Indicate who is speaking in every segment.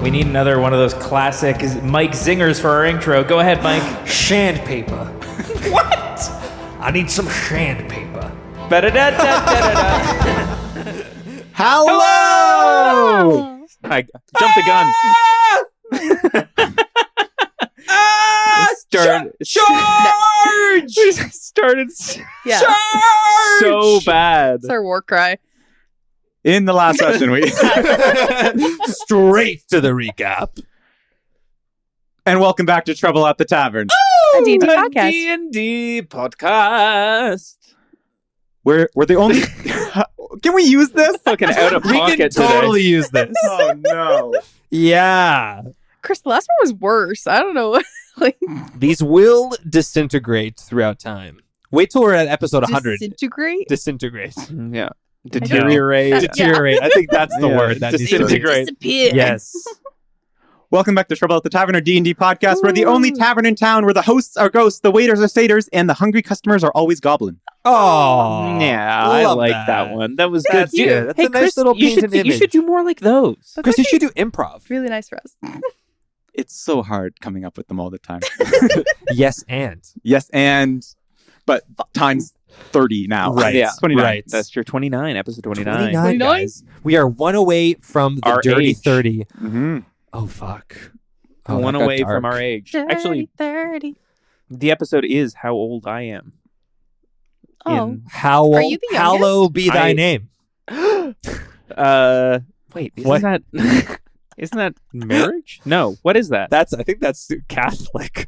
Speaker 1: We need another one of those classic Mike zingers for our intro. Go ahead, Mike.
Speaker 2: Sandpaper.
Speaker 1: What?
Speaker 2: I need some sandpaper.
Speaker 1: Ba-da-da-da-da-da-da.
Speaker 3: Hello!
Speaker 4: I jumped the gun.
Speaker 1: Charge!
Speaker 4: We started
Speaker 3: Yeah.
Speaker 4: so bad.
Speaker 3: It's our war cry. In the last session, we
Speaker 2: Straight to the recap.
Speaker 3: and welcome back to Trouble at the Tavern. A D&D podcast.
Speaker 4: D&D podcast.
Speaker 3: We're the only. Can we use this?
Speaker 4: Fucking out of
Speaker 2: We
Speaker 4: pocket
Speaker 2: can
Speaker 4: today.
Speaker 2: totally use this.
Speaker 3: Oh no!
Speaker 2: Yeah.
Speaker 3: Chris, the last one was worse. I don't know. Like,
Speaker 2: These will disintegrate throughout time. Wait till we're at episode 100.
Speaker 3: disintegrate?
Speaker 2: Disintegrate.
Speaker 4: Yeah. Deteriorate.
Speaker 2: Deteriorate. I think that's the
Speaker 4: Yeah.
Speaker 2: word that needs to be.
Speaker 4: Disintegrate.
Speaker 3: Disappear.
Speaker 2: Yes.
Speaker 3: Welcome back to Trouble at the Tavern, our D&D podcast. We're the only tavern in town where the hosts are ghosts, the waiters are satyrs, and the hungry customers are always goblin.
Speaker 2: Oh.
Speaker 4: Yeah, I
Speaker 2: love
Speaker 4: like that one. That was
Speaker 2: That's
Speaker 4: good.
Speaker 2: good. That's
Speaker 4: Hey,
Speaker 2: a nice
Speaker 4: Chris,
Speaker 2: little
Speaker 4: you
Speaker 2: painted
Speaker 4: should, you
Speaker 2: image.
Speaker 4: should do more like those.
Speaker 2: Chris, you should do improv.
Speaker 3: Really nice for us. It's so hard coming up with them all the time.
Speaker 2: Yes, and.
Speaker 3: Yes, and but times 30 now.
Speaker 2: Right.
Speaker 4: Yeah.
Speaker 3: 29.
Speaker 2: Right.
Speaker 4: That's true. 29, episode 29.
Speaker 2: 29, guys. We are one away from the
Speaker 4: Our
Speaker 2: dirty
Speaker 4: age.
Speaker 2: 30.
Speaker 3: Mm-hmm.
Speaker 2: Oh, fuck.
Speaker 4: One
Speaker 2: that got
Speaker 4: away from
Speaker 2: dark.
Speaker 4: our age.
Speaker 3: 30,
Speaker 4: Actually,
Speaker 3: 30.
Speaker 4: the episode is how old I am.
Speaker 3: Oh.
Speaker 2: How
Speaker 3: Are you the
Speaker 2: Hallow be thy
Speaker 4: I-
Speaker 2: name.
Speaker 4: Wait,
Speaker 2: What?
Speaker 4: isn't that marriage? No, what is that?
Speaker 2: I think that's Catholic.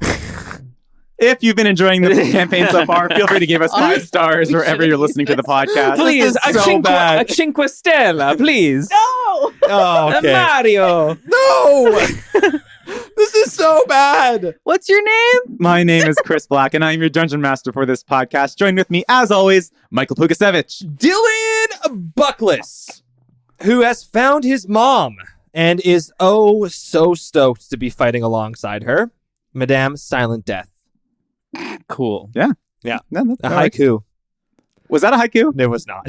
Speaker 3: If you've been enjoying the campaign so far, feel free to give us 5 stars wherever you're listening to the podcast.
Speaker 4: Please,
Speaker 2: This is so bad.
Speaker 4: a cinque stella, please.
Speaker 3: No!
Speaker 2: Oh, okay.
Speaker 4: Mario.
Speaker 2: No! This is so bad.
Speaker 3: What's your name? My name is Chris Black, and I'm your dungeon master for this podcast. Join with me, as always, Michael Pugasevich.
Speaker 2: Dillon Buckless, who has found his mom and is oh so stoked to be fighting alongside her, Madame Silent Death.
Speaker 4: Cool.
Speaker 3: No,
Speaker 2: A
Speaker 3: that's-
Speaker 2: haiku.
Speaker 3: Was that a haiku?
Speaker 2: It was not.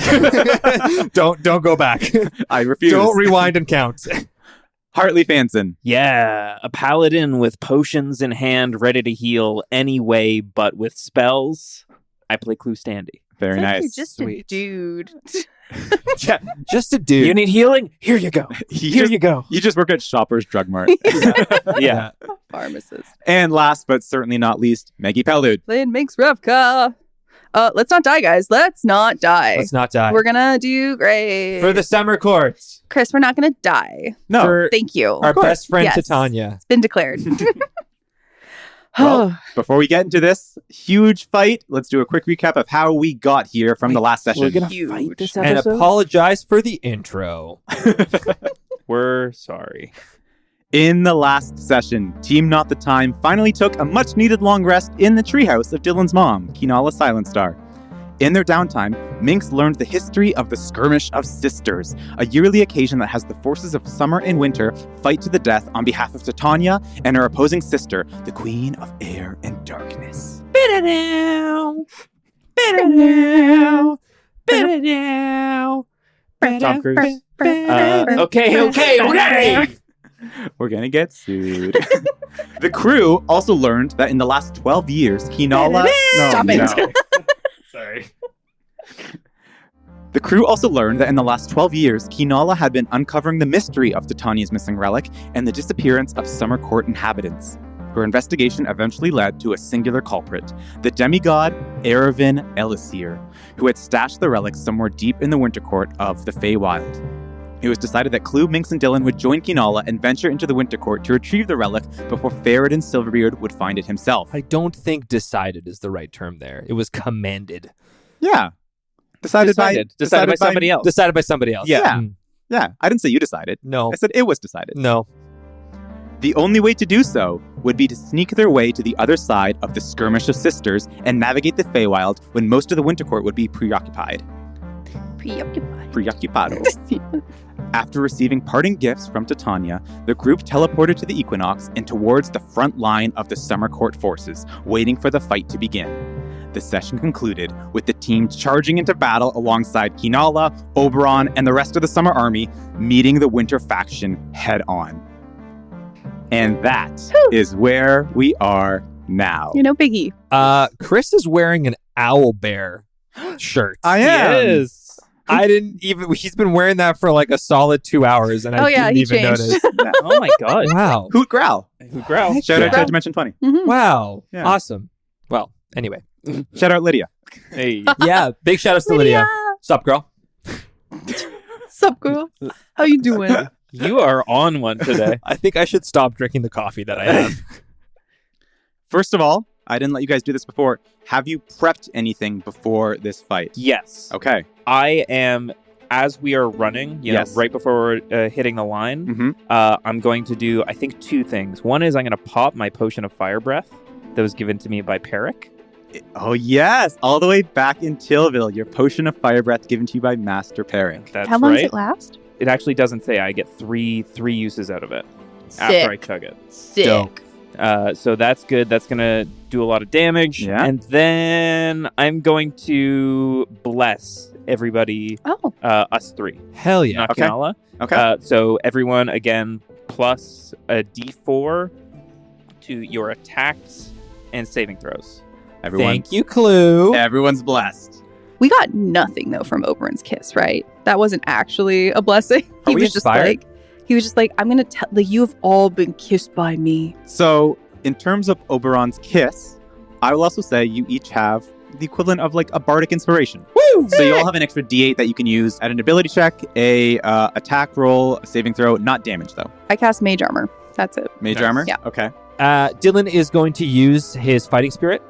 Speaker 2: Don't go back.
Speaker 3: I refuse.
Speaker 2: Don't rewind and count.
Speaker 3: Hartley Fanson.
Speaker 4: Yeah, a paladin with potions in hand, ready to heal any way but with spells. I play Clue Standy.
Speaker 3: Very It's like nice. You're just
Speaker 2: Sweet.
Speaker 3: a dude.
Speaker 2: Yeah, just a dude.
Speaker 4: You need healing? Here you go. Here you go.
Speaker 3: You just work at Shoppers Drug Mart.
Speaker 4: Yeah.
Speaker 3: Pharmacist. And last but certainly not least, Maggie Pellude. Playing Minx Revka. Let's not die, guys. Let's not die.
Speaker 2: Let's not die.
Speaker 3: We're gonna do great.
Speaker 2: For the summer court.
Speaker 3: Chris, we're not gonna die. No.
Speaker 2: For
Speaker 3: Thank you.
Speaker 2: our best friend
Speaker 3: Yes.
Speaker 2: Titania.
Speaker 3: It's been declared. Well, before we get into this huge fight, let's do a quick recap of how we got here from the last session.
Speaker 4: We're gonna
Speaker 3: Huge.
Speaker 4: fight this
Speaker 2: And
Speaker 4: episode?
Speaker 2: apologize for the intro.
Speaker 4: We're sorry.
Speaker 3: In the last session, Team Not the Time finally took a much-needed long rest in the treehouse of Dillon's mom, Kinala Silentstar. In their downtime, Minx learned the history of the Skirmish of Sisters, a yearly occasion that has the forces of summer and winter fight to the death on behalf of Titania and her opposing sister, the Queen of Air and Darkness.
Speaker 4: Tom Cruise. Okay.
Speaker 3: We're gonna get sued. The crew also learned that in the last 12 years, Kinala... Stop it.
Speaker 4: Sorry.
Speaker 3: The crew also learned that in the last 12 years, Kinala had been uncovering the mystery of Titania's missing relic and the disappearance of Summer Court inhabitants. Her investigation eventually led to a singular culprit, the demigod Eravin Elisir, who had stashed the relic somewhere deep in the Winter Court of the Feywild. It was decided that Clue, Minx, and Dillon would join Kinala and venture into the Winter Court to retrieve the relic before Faradin Silverbeard would find it himself.
Speaker 2: I don't think decided is the right term there. It was commanded.
Speaker 3: Yeah. Decided by
Speaker 4: somebody else.
Speaker 2: Decided by somebody else.
Speaker 3: Yeah.
Speaker 2: Mm.
Speaker 3: Yeah, I didn't say you decided.
Speaker 2: No.
Speaker 3: I said it was decided.
Speaker 2: No.
Speaker 3: The only way to do so would be to sneak their way to the other side of the Skirmish of Sisters and navigate the Feywild when most of the Winter Court would be preoccupied. Preoccupado. After receiving parting gifts from Titania, the group teleported to the Equinox and towards the front line of the Summer Court forces, waiting for the fight to begin. The session concluded with the team charging into battle alongside Kinala, Oberon, and the rest of the Summer Army, meeting the Winter faction head-on. And that is where we are now.
Speaker 5: You know, Biggie.
Speaker 2: Chris is wearing an owl bear shirt.
Speaker 3: I am.
Speaker 1: Yes.
Speaker 2: I didn't even. He's been wearing that for like a solid 2 hours, and I didn't
Speaker 5: he
Speaker 2: even
Speaker 5: changed.
Speaker 2: notice.
Speaker 1: Oh my god.
Speaker 2: Wow!
Speaker 3: Hoot growl.
Speaker 1: Who growl?
Speaker 3: Shout out
Speaker 2: Yeah.
Speaker 3: to Dimension 20.
Speaker 5: Mhm.
Speaker 2: Wow!
Speaker 3: Yeah.
Speaker 2: Awesome. Well, anyway,
Speaker 3: Shout out Lydia.
Speaker 1: Hey.
Speaker 2: yeah. Big shout outs to Lydia. Sup, girl?
Speaker 5: Sup, girl? How you doing?
Speaker 1: You are on one today.
Speaker 2: I think I should stop drinking the coffee that I have.
Speaker 3: First of all, I didn't let you guys do this before. Have you prepped anything before this fight?
Speaker 1: Yes.
Speaker 3: Okay.
Speaker 1: I am, as we are running,
Speaker 3: Yes.
Speaker 1: right before we're hitting the line,
Speaker 3: Mm-hmm.
Speaker 1: I'm going to do, I think, 2 things. One is I'm going to pop my potion of fire breath that was given to me by Peric.
Speaker 3: Oh, yes. All the way back in Tillville, your potion of fire breath given to you by Master Peric.
Speaker 1: That's
Speaker 5: How long
Speaker 1: right.
Speaker 5: does it last?
Speaker 1: It actually doesn't say. I get three uses out of it
Speaker 5: Sick.
Speaker 1: after I chug it.
Speaker 5: Sick.
Speaker 2: Dope.
Speaker 1: So that's good. That's going to do a lot of damage.
Speaker 3: Yeah.
Speaker 1: And then I'm going to bless everybody,
Speaker 5: Oh,
Speaker 1: us 3.
Speaker 2: Hell yeah!
Speaker 1: Not
Speaker 3: Okay.
Speaker 1: Kinala.
Speaker 3: Okay.
Speaker 1: So everyone, again, plus a d4 to your attacks and saving throws.
Speaker 2: Thank you, Clue.
Speaker 3: Everyone's blessed.
Speaker 5: we got nothing though from Oberon's kiss, right? That wasn't actually a blessing.
Speaker 2: Are
Speaker 5: He
Speaker 2: we
Speaker 5: was just
Speaker 2: inspired?
Speaker 5: like, I'm gonna tell, like, you have all been kissed by me.
Speaker 3: So, in terms of Oberon's kiss, I will also say you each have the equivalent of like a bardic inspiration.
Speaker 2: Woo!
Speaker 3: So you all have an extra D8 that you can use at an ability check, a attack roll, a saving throw, not damage though.
Speaker 5: I cast mage armor. That's it.
Speaker 3: Mage
Speaker 1: Nice.
Speaker 3: armor.
Speaker 5: Yeah.
Speaker 3: Okay.
Speaker 2: Dillon is going to use his fighting spirit,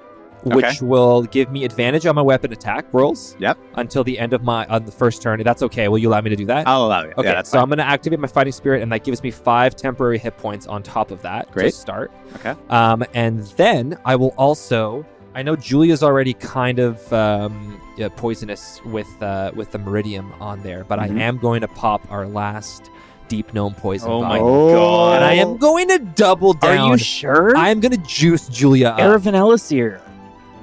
Speaker 2: which
Speaker 3: Okay.
Speaker 2: will give me advantage on my weapon attack rolls.
Speaker 3: Yep.
Speaker 2: Until the end of on the first turn. That's okay. Will you allow me to do that?
Speaker 3: I'll allow it.
Speaker 2: Okay,
Speaker 3: Yeah, that's
Speaker 2: so
Speaker 3: fine.
Speaker 2: I'm going to activate my fighting spirit, and that gives me 5 temporary hit points on top of that
Speaker 3: Great.
Speaker 2: to start.
Speaker 3: Okay.
Speaker 2: And then I will also. I know Julia's already kind of poisonous with the meridium on there, but
Speaker 3: Mhm.
Speaker 2: I am going to pop our last deep gnome poison.
Speaker 1: Oh my
Speaker 2: vial.
Speaker 1: god.
Speaker 2: And I am going to double down.
Speaker 1: Are you sure?
Speaker 2: I am going to juice Julia up.
Speaker 1: Aravan Elixir.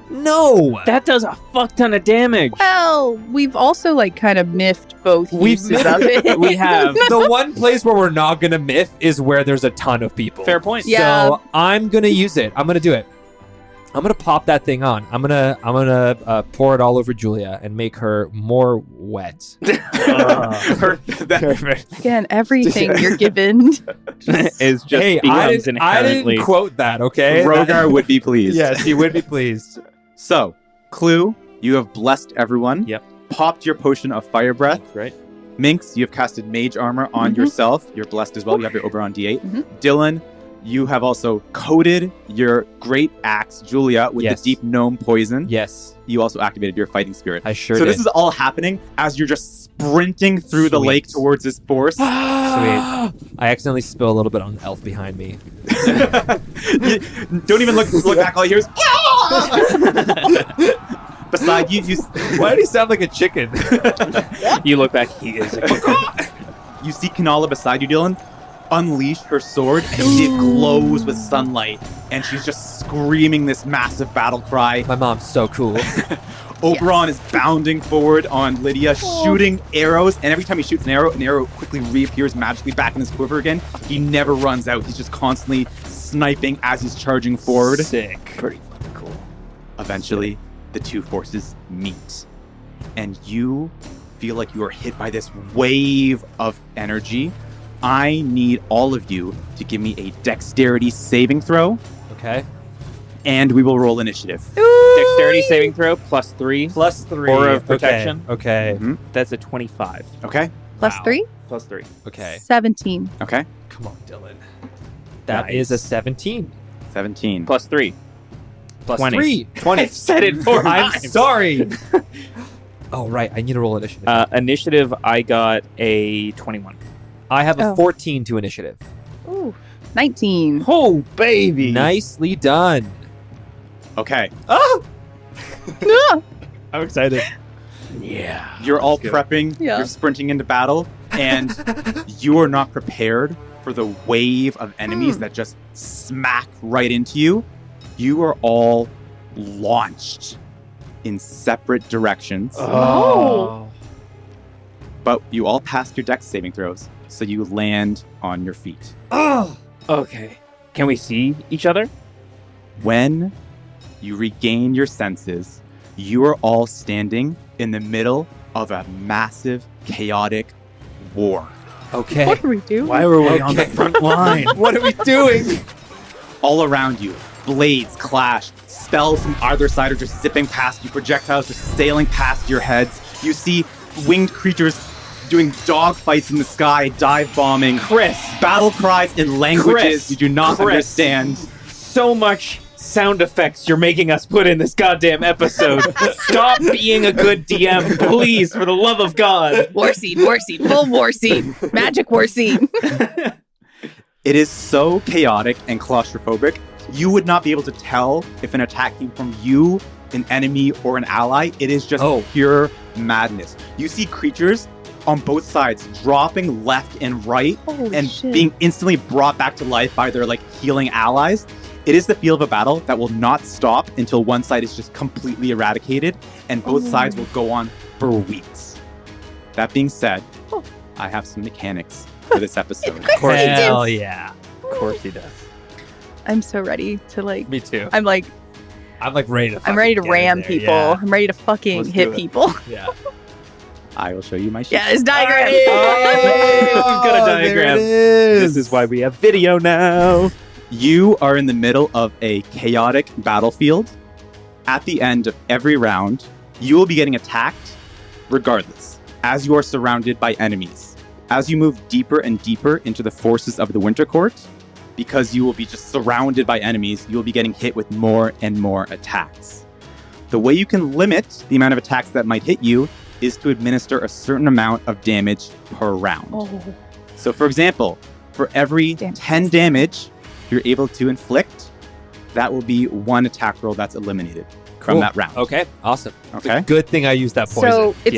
Speaker 2: No.
Speaker 1: That does a fuck ton of damage.
Speaker 5: Well, we've also like kind of miffed both
Speaker 2: We've
Speaker 5: uses of it.
Speaker 1: We have.
Speaker 2: The one place where we're not going to miff is where there's a ton of people.
Speaker 1: Fair point.
Speaker 5: Yeah.
Speaker 2: So I'm going to use it. I'm going to do it. I'm going to pop that thing on. I'm going to pour it all over Julia and make her more wet.
Speaker 5: Again, everything you're given.
Speaker 1: Is just
Speaker 2: Hey,
Speaker 1: becomes
Speaker 2: I
Speaker 1: inherently.
Speaker 2: didn't quote that, okay?
Speaker 3: Rogar would be pleased.
Speaker 2: Yes, he would be pleased.
Speaker 3: So, Clue, you have blessed everyone.
Speaker 1: Yep.
Speaker 3: Popped your potion of fire breath.
Speaker 1: Right.
Speaker 3: Minx, you have casted mage armor on
Speaker 5: Mhm.
Speaker 3: yourself. You're blessed as well. You have your Oberon D8.
Speaker 5: Mhm.
Speaker 3: Dillon, you have also coated your great axe, Julia, with
Speaker 2: Yes.
Speaker 3: the deep gnome poison.
Speaker 2: Yes,
Speaker 3: You also activated your fighting spirit.
Speaker 2: I sure
Speaker 3: So
Speaker 2: did.
Speaker 3: this is all happening as you're just sprinting through the
Speaker 2: Sweet.
Speaker 3: lake towards this force.
Speaker 2: Sweet. I accidentally spill a little bit on the elf behind me.
Speaker 3: You don't even look back. All you hear is beside you.
Speaker 2: Why did he sound like a chicken?
Speaker 1: You look back. He is.
Speaker 3: You see Kanala beside you, Dylan, unleash her sword, and you see it glows with sunlight, and she's just screaming this massive battle cry.
Speaker 2: My mom's so cool.
Speaker 3: Oberon is bounding forward on Lydia, shooting arrows, and every time he shoots an arrow quickly reappears magically back in his quiver again. He never runs out. He's just constantly sniping as he's charging forward.
Speaker 1: Sick. Pretty fucking cool.
Speaker 3: Eventually, the two forces meet, and you feel like you are hit by this wave of energy. I need all of you to give me a dexterity saving throw,
Speaker 2: Okay.
Speaker 3: and we will roll initiative.
Speaker 1: Dexterity saving throw +3.
Speaker 2: +3.
Speaker 1: Aura of protection.
Speaker 2: Okay.
Speaker 1: That's a 25.
Speaker 3: Okay?
Speaker 5: Plus
Speaker 2: Wow.
Speaker 5: 3?
Speaker 1: +3.
Speaker 2: Okay.
Speaker 5: 17.
Speaker 3: Okay.
Speaker 2: Come on, Dylan. That
Speaker 1: Nice.
Speaker 2: is a 17.
Speaker 3: 17.
Speaker 1: +3.
Speaker 2: Plus
Speaker 1: 20.
Speaker 2: 3. 20.
Speaker 1: I said it 4
Speaker 2: I'm
Speaker 1: times.
Speaker 2: sorry. Oh, right. I need to roll initiative.
Speaker 1: Initiative, I got a 21.
Speaker 2: I have a
Speaker 5: Oh.
Speaker 2: 14 to initiative.
Speaker 5: Ooh, 19.
Speaker 1: Oh, baby.
Speaker 2: Nicely done.
Speaker 3: Okay.
Speaker 2: Oh!
Speaker 5: Ah!
Speaker 2: I'm excited.
Speaker 1: Yeah.
Speaker 3: You're all prepping.
Speaker 5: Yeah.
Speaker 3: You're sprinting into battle, and you are not prepared for the wave of enemies that just smack right into you. You are all launched in separate directions,
Speaker 5: Oh.
Speaker 3: but you all passed your dex saving throws, so you land on your feet.
Speaker 2: Oh!
Speaker 1: Okay.
Speaker 4: Can we see each other?
Speaker 3: When you regain your senses, you are all standing in the middle of a massive, chaotic war.
Speaker 2: Okay.
Speaker 5: What are we doing?
Speaker 4: Why were we on the front line?
Speaker 2: What are we doing?
Speaker 3: All around you, blades clash, spells from either side are just zipping past you, projectiles just sailing past your heads. You see winged creatures doing dog fights in the sky, dive bombing,
Speaker 4: Chris,
Speaker 3: battle cries in languages
Speaker 4: Chris,
Speaker 3: you do not
Speaker 4: Chris.
Speaker 3: understand.
Speaker 4: so much sound effects you're making us put in this goddamn episode. Stop being a good DM, please, for the love of God.
Speaker 5: War scene, full war scene, magic war scene.
Speaker 3: It is so chaotic and claustrophobic, you would not be able to tell if an attack came from you, an enemy, or an ally. It is just pure madness. You see creatures on both sides dropping left and right being instantly brought back to life by their healing allies. It is the feel of a battle that will not stop until one side is just completely eradicated, and both sides will go on for weeks. That being said, I have some mechanics for this episode.
Speaker 5: Of course you do.
Speaker 2: Hell yeah.
Speaker 4: Of course he does.
Speaker 5: I'm so ready to
Speaker 2: Me too.
Speaker 5: I'm ready to
Speaker 2: I'm ready to
Speaker 5: I'm ready to
Speaker 2: fucking
Speaker 5: ram
Speaker 2: get in there,
Speaker 5: people.
Speaker 2: yeah.
Speaker 5: I'm ready to fucking
Speaker 4: Let's do
Speaker 5: hit
Speaker 4: it.
Speaker 5: people.
Speaker 2: Yeah.
Speaker 3: I will show you my sheet.
Speaker 5: Yeah, this diagram.
Speaker 4: We've got a diagram. This is why we have video now.
Speaker 3: You are in the middle of a chaotic battlefield. At the end of every round, you will be getting attacked regardless, as you are surrounded by enemies. As you move deeper and deeper into the forces of the Winter Court, because you will be just surrounded by enemies, you will be getting hit with more and more attacks. The way you can limit the amount of attacks that might hit you is to administer a certain amount of damage per round. So for example, for every 10 damage you're able to inflict, that will be one attack roll that's eliminated from that round.
Speaker 2: Okay, awesome. It's
Speaker 3: Okay.
Speaker 2: a good thing I used that poison.
Speaker 5: So it's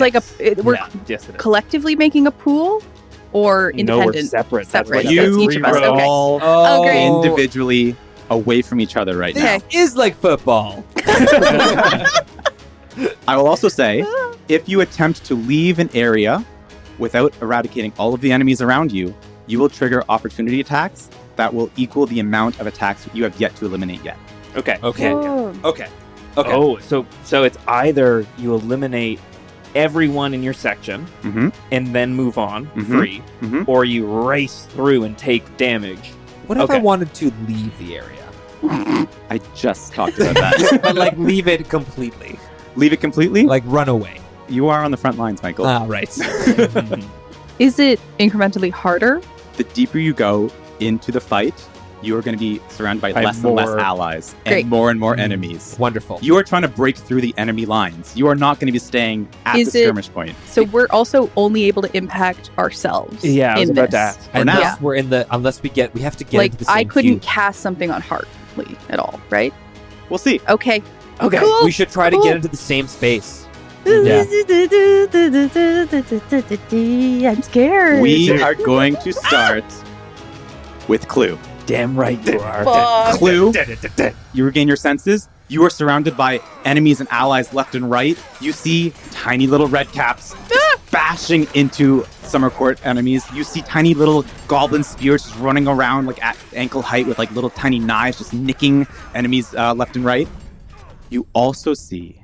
Speaker 5: we're
Speaker 4: Yes, it is.
Speaker 5: collectively making a pool or independent?
Speaker 4: No, we're separate.
Speaker 5: Separate.
Speaker 4: That's
Speaker 3: You
Speaker 5: So it's each of us.
Speaker 3: are
Speaker 5: Okay.
Speaker 3: all
Speaker 5: Oh, great.
Speaker 3: individually away from each other right now.
Speaker 5: Okay.
Speaker 2: is like football.
Speaker 3: I will also say, if you attempt to leave an area without eradicating all of the enemies around you, you will trigger opportunity attacks that will equal the amount of attacks you have yet to eliminate yet.
Speaker 4: Okay.
Speaker 2: Okay.
Speaker 5: Whoa.
Speaker 2: Okay. Okay.
Speaker 4: Oh, so it's either you eliminate everyone in your section
Speaker 3: Mm-hmm.
Speaker 4: and then move on
Speaker 3: Mhm.
Speaker 4: free,
Speaker 3: Mhm.
Speaker 4: or you race through and take damage.
Speaker 2: What if I
Speaker 4: Okay.
Speaker 2: wanted to leave the area?
Speaker 3: I just talked about that.
Speaker 2: But leave it completely.
Speaker 3: Leave it completely?
Speaker 2: Run away.
Speaker 3: You are on the front lines, Michael.
Speaker 2: Ah, right.
Speaker 5: Is it incrementally harder?
Speaker 3: The deeper you go into the fight, you are going to be surrounded by
Speaker 4: By
Speaker 3: less and less
Speaker 4: more-
Speaker 3: allies
Speaker 5: Great.
Speaker 3: and more enemies.
Speaker 2: Wonderful.
Speaker 3: You are trying to break through the enemy lines. You are not going to be staying at
Speaker 5: Is
Speaker 3: the
Speaker 5: it-
Speaker 3: skirmish point.
Speaker 5: So we're also only able to impact ourselves.
Speaker 4: Yeah, I was
Speaker 5: in
Speaker 4: about to
Speaker 5: this.
Speaker 4: ask.
Speaker 2: Unless
Speaker 5: Yeah.
Speaker 2: we're in the, unless we have to get into the same
Speaker 5: I couldn't
Speaker 2: queue.
Speaker 5: cast something on Hartley at all, right?
Speaker 3: We'll see.
Speaker 5: Okay.
Speaker 4: Okay.
Speaker 5: Cool.
Speaker 2: We should try to
Speaker 5: Cool.
Speaker 2: get into the same space.
Speaker 5: I'm scared.
Speaker 3: We are going to start with Clue.
Speaker 4: Damn right you are.
Speaker 5: Fuck.
Speaker 3: Clue, you regain your senses. You are surrounded by enemies and allies left and right. You see tiny little red caps bashing into Summer Court enemies. You see tiny little goblin spears just running around at ankle height with little tiny knives just nicking enemies left and right. You also see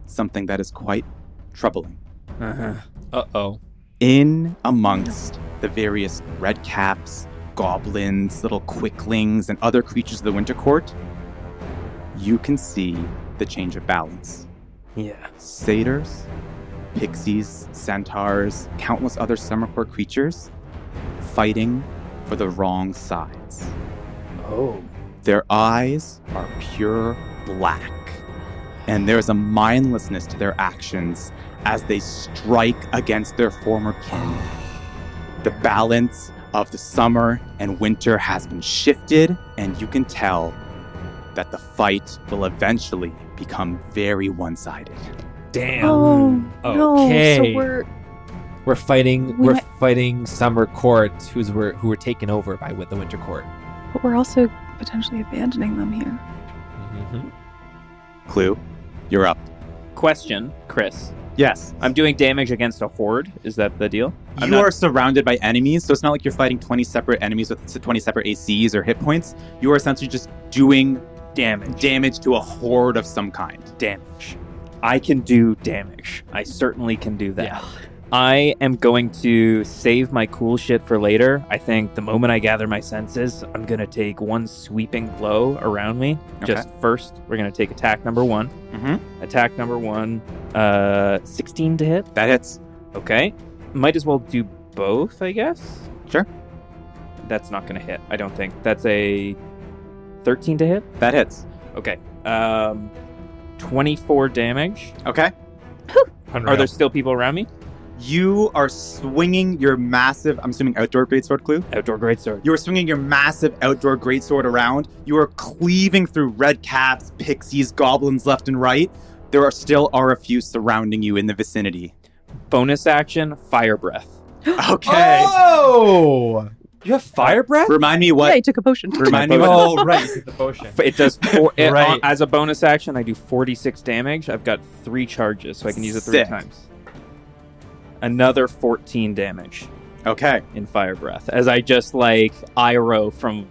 Speaker 3: something that is quite troubling.
Speaker 4: Uh-huh.
Speaker 2: Uh-oh.
Speaker 3: In amongst the various red caps, goblins, little quicklings, and other creatures of the Winter Court, you can see the change of balance.
Speaker 4: Yeah.
Speaker 3: Satyrs, pixies, centaurs, countless other Summer Court creatures fighting for the wrong sides.
Speaker 4: Oh.
Speaker 3: Their eyes are pure black, and there's a mindlessness to their actions as they strike against their former kin. The balance of the summer and winter has been shifted, and you can tell that the fight will eventually become very one-sided.
Speaker 2: Damn.
Speaker 5: Oh,
Speaker 2: Okay.
Speaker 5: no. So
Speaker 2: We're fighting.
Speaker 5: We
Speaker 2: We're
Speaker 5: might-
Speaker 2: fighting Summer Court, who were taken over by the Winter Court.
Speaker 5: but we're also potentially abandoning them here.
Speaker 2: Mm-hmm.
Speaker 3: Clue, you're up.
Speaker 4: Question, Chris.
Speaker 3: Yes.
Speaker 1: I'm doing damage against a horde. Is that the deal?
Speaker 3: You are surrounded by enemies, so it's not like you're fighting 20 separate enemies with 20 separate ACs or hit points. You are essentially just doing damage to a horde of some kind.
Speaker 1: Damage. I can do damage. I certainly can do that.
Speaker 2: Yeah.
Speaker 1: I am going to save my cool shit for later. I think the moment I gather my senses, I'm going to take one sweeping blow around me.
Speaker 3: Okay.
Speaker 1: Just first, we're going to take attack number 1.
Speaker 3: Mm-hmm.
Speaker 1: Attack number 1, 16 to hit.
Speaker 3: That hits.
Speaker 1: Okay. Might as well do both, I guess.
Speaker 3: Sure.
Speaker 1: That's not going to hit, I don't think. That's a 13 to hit.
Speaker 3: That hits.
Speaker 1: Okay. 24 damage.
Speaker 3: Okay.
Speaker 1: Are there still people around me?
Speaker 3: You are swinging your massive, I'm assuming outdoor greatsword, Clue?
Speaker 1: Outdoor greatsword.
Speaker 3: You are swinging your massive outdoor greatsword around. You are cleaving through red caps, pixies, goblins left and right. There are a few surrounding you in the vicinity.
Speaker 1: Bonus action, fire breath.
Speaker 3: Okay.
Speaker 2: Oh! You have fire breath?
Speaker 3: Remind me
Speaker 5: Yeah,
Speaker 3: what.
Speaker 5: he took a potion.
Speaker 3: Remind me what.
Speaker 2: Oh, right. You took the potion.
Speaker 1: It does
Speaker 2: Right.
Speaker 1: as a bonus action, I do 46 damage. I've got 3 charges, so I can use it 3
Speaker 3: Sick.
Speaker 1: times. Another 14 damage
Speaker 3: Okay.
Speaker 1: in fire breath. As I just Iroh from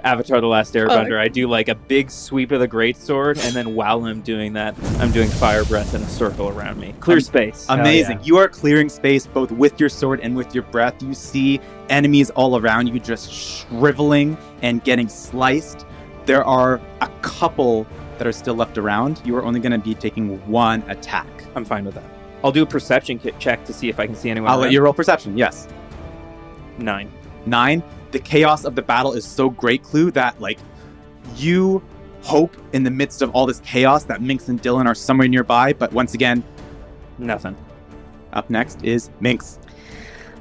Speaker 1: Avatar: The Last Airbender, I do a big sweep of the greatsword, and then while I'm doing that, I'm doing fire breath in a circle around me. Clear space.
Speaker 3: Amazing.
Speaker 2: yeah.
Speaker 3: You are clearing space both with your sword and with your breath. You see enemies all around you just shriveling and getting sliced. There are a couple that are still left around. You are only going to be taking 1 attack.
Speaker 1: I'm fine with that. I'll do a perception check to see if I can see anyone.
Speaker 3: I'll let
Speaker 1: around.
Speaker 3: you roll perception. Yes.
Speaker 1: 9.
Speaker 3: 9. The chaos of the battle is so great, Clue, that you hope in the midst of all this chaos that Minx and Dillon are somewhere nearby. But once again,
Speaker 1: Nothing.
Speaker 3: up next is Minx.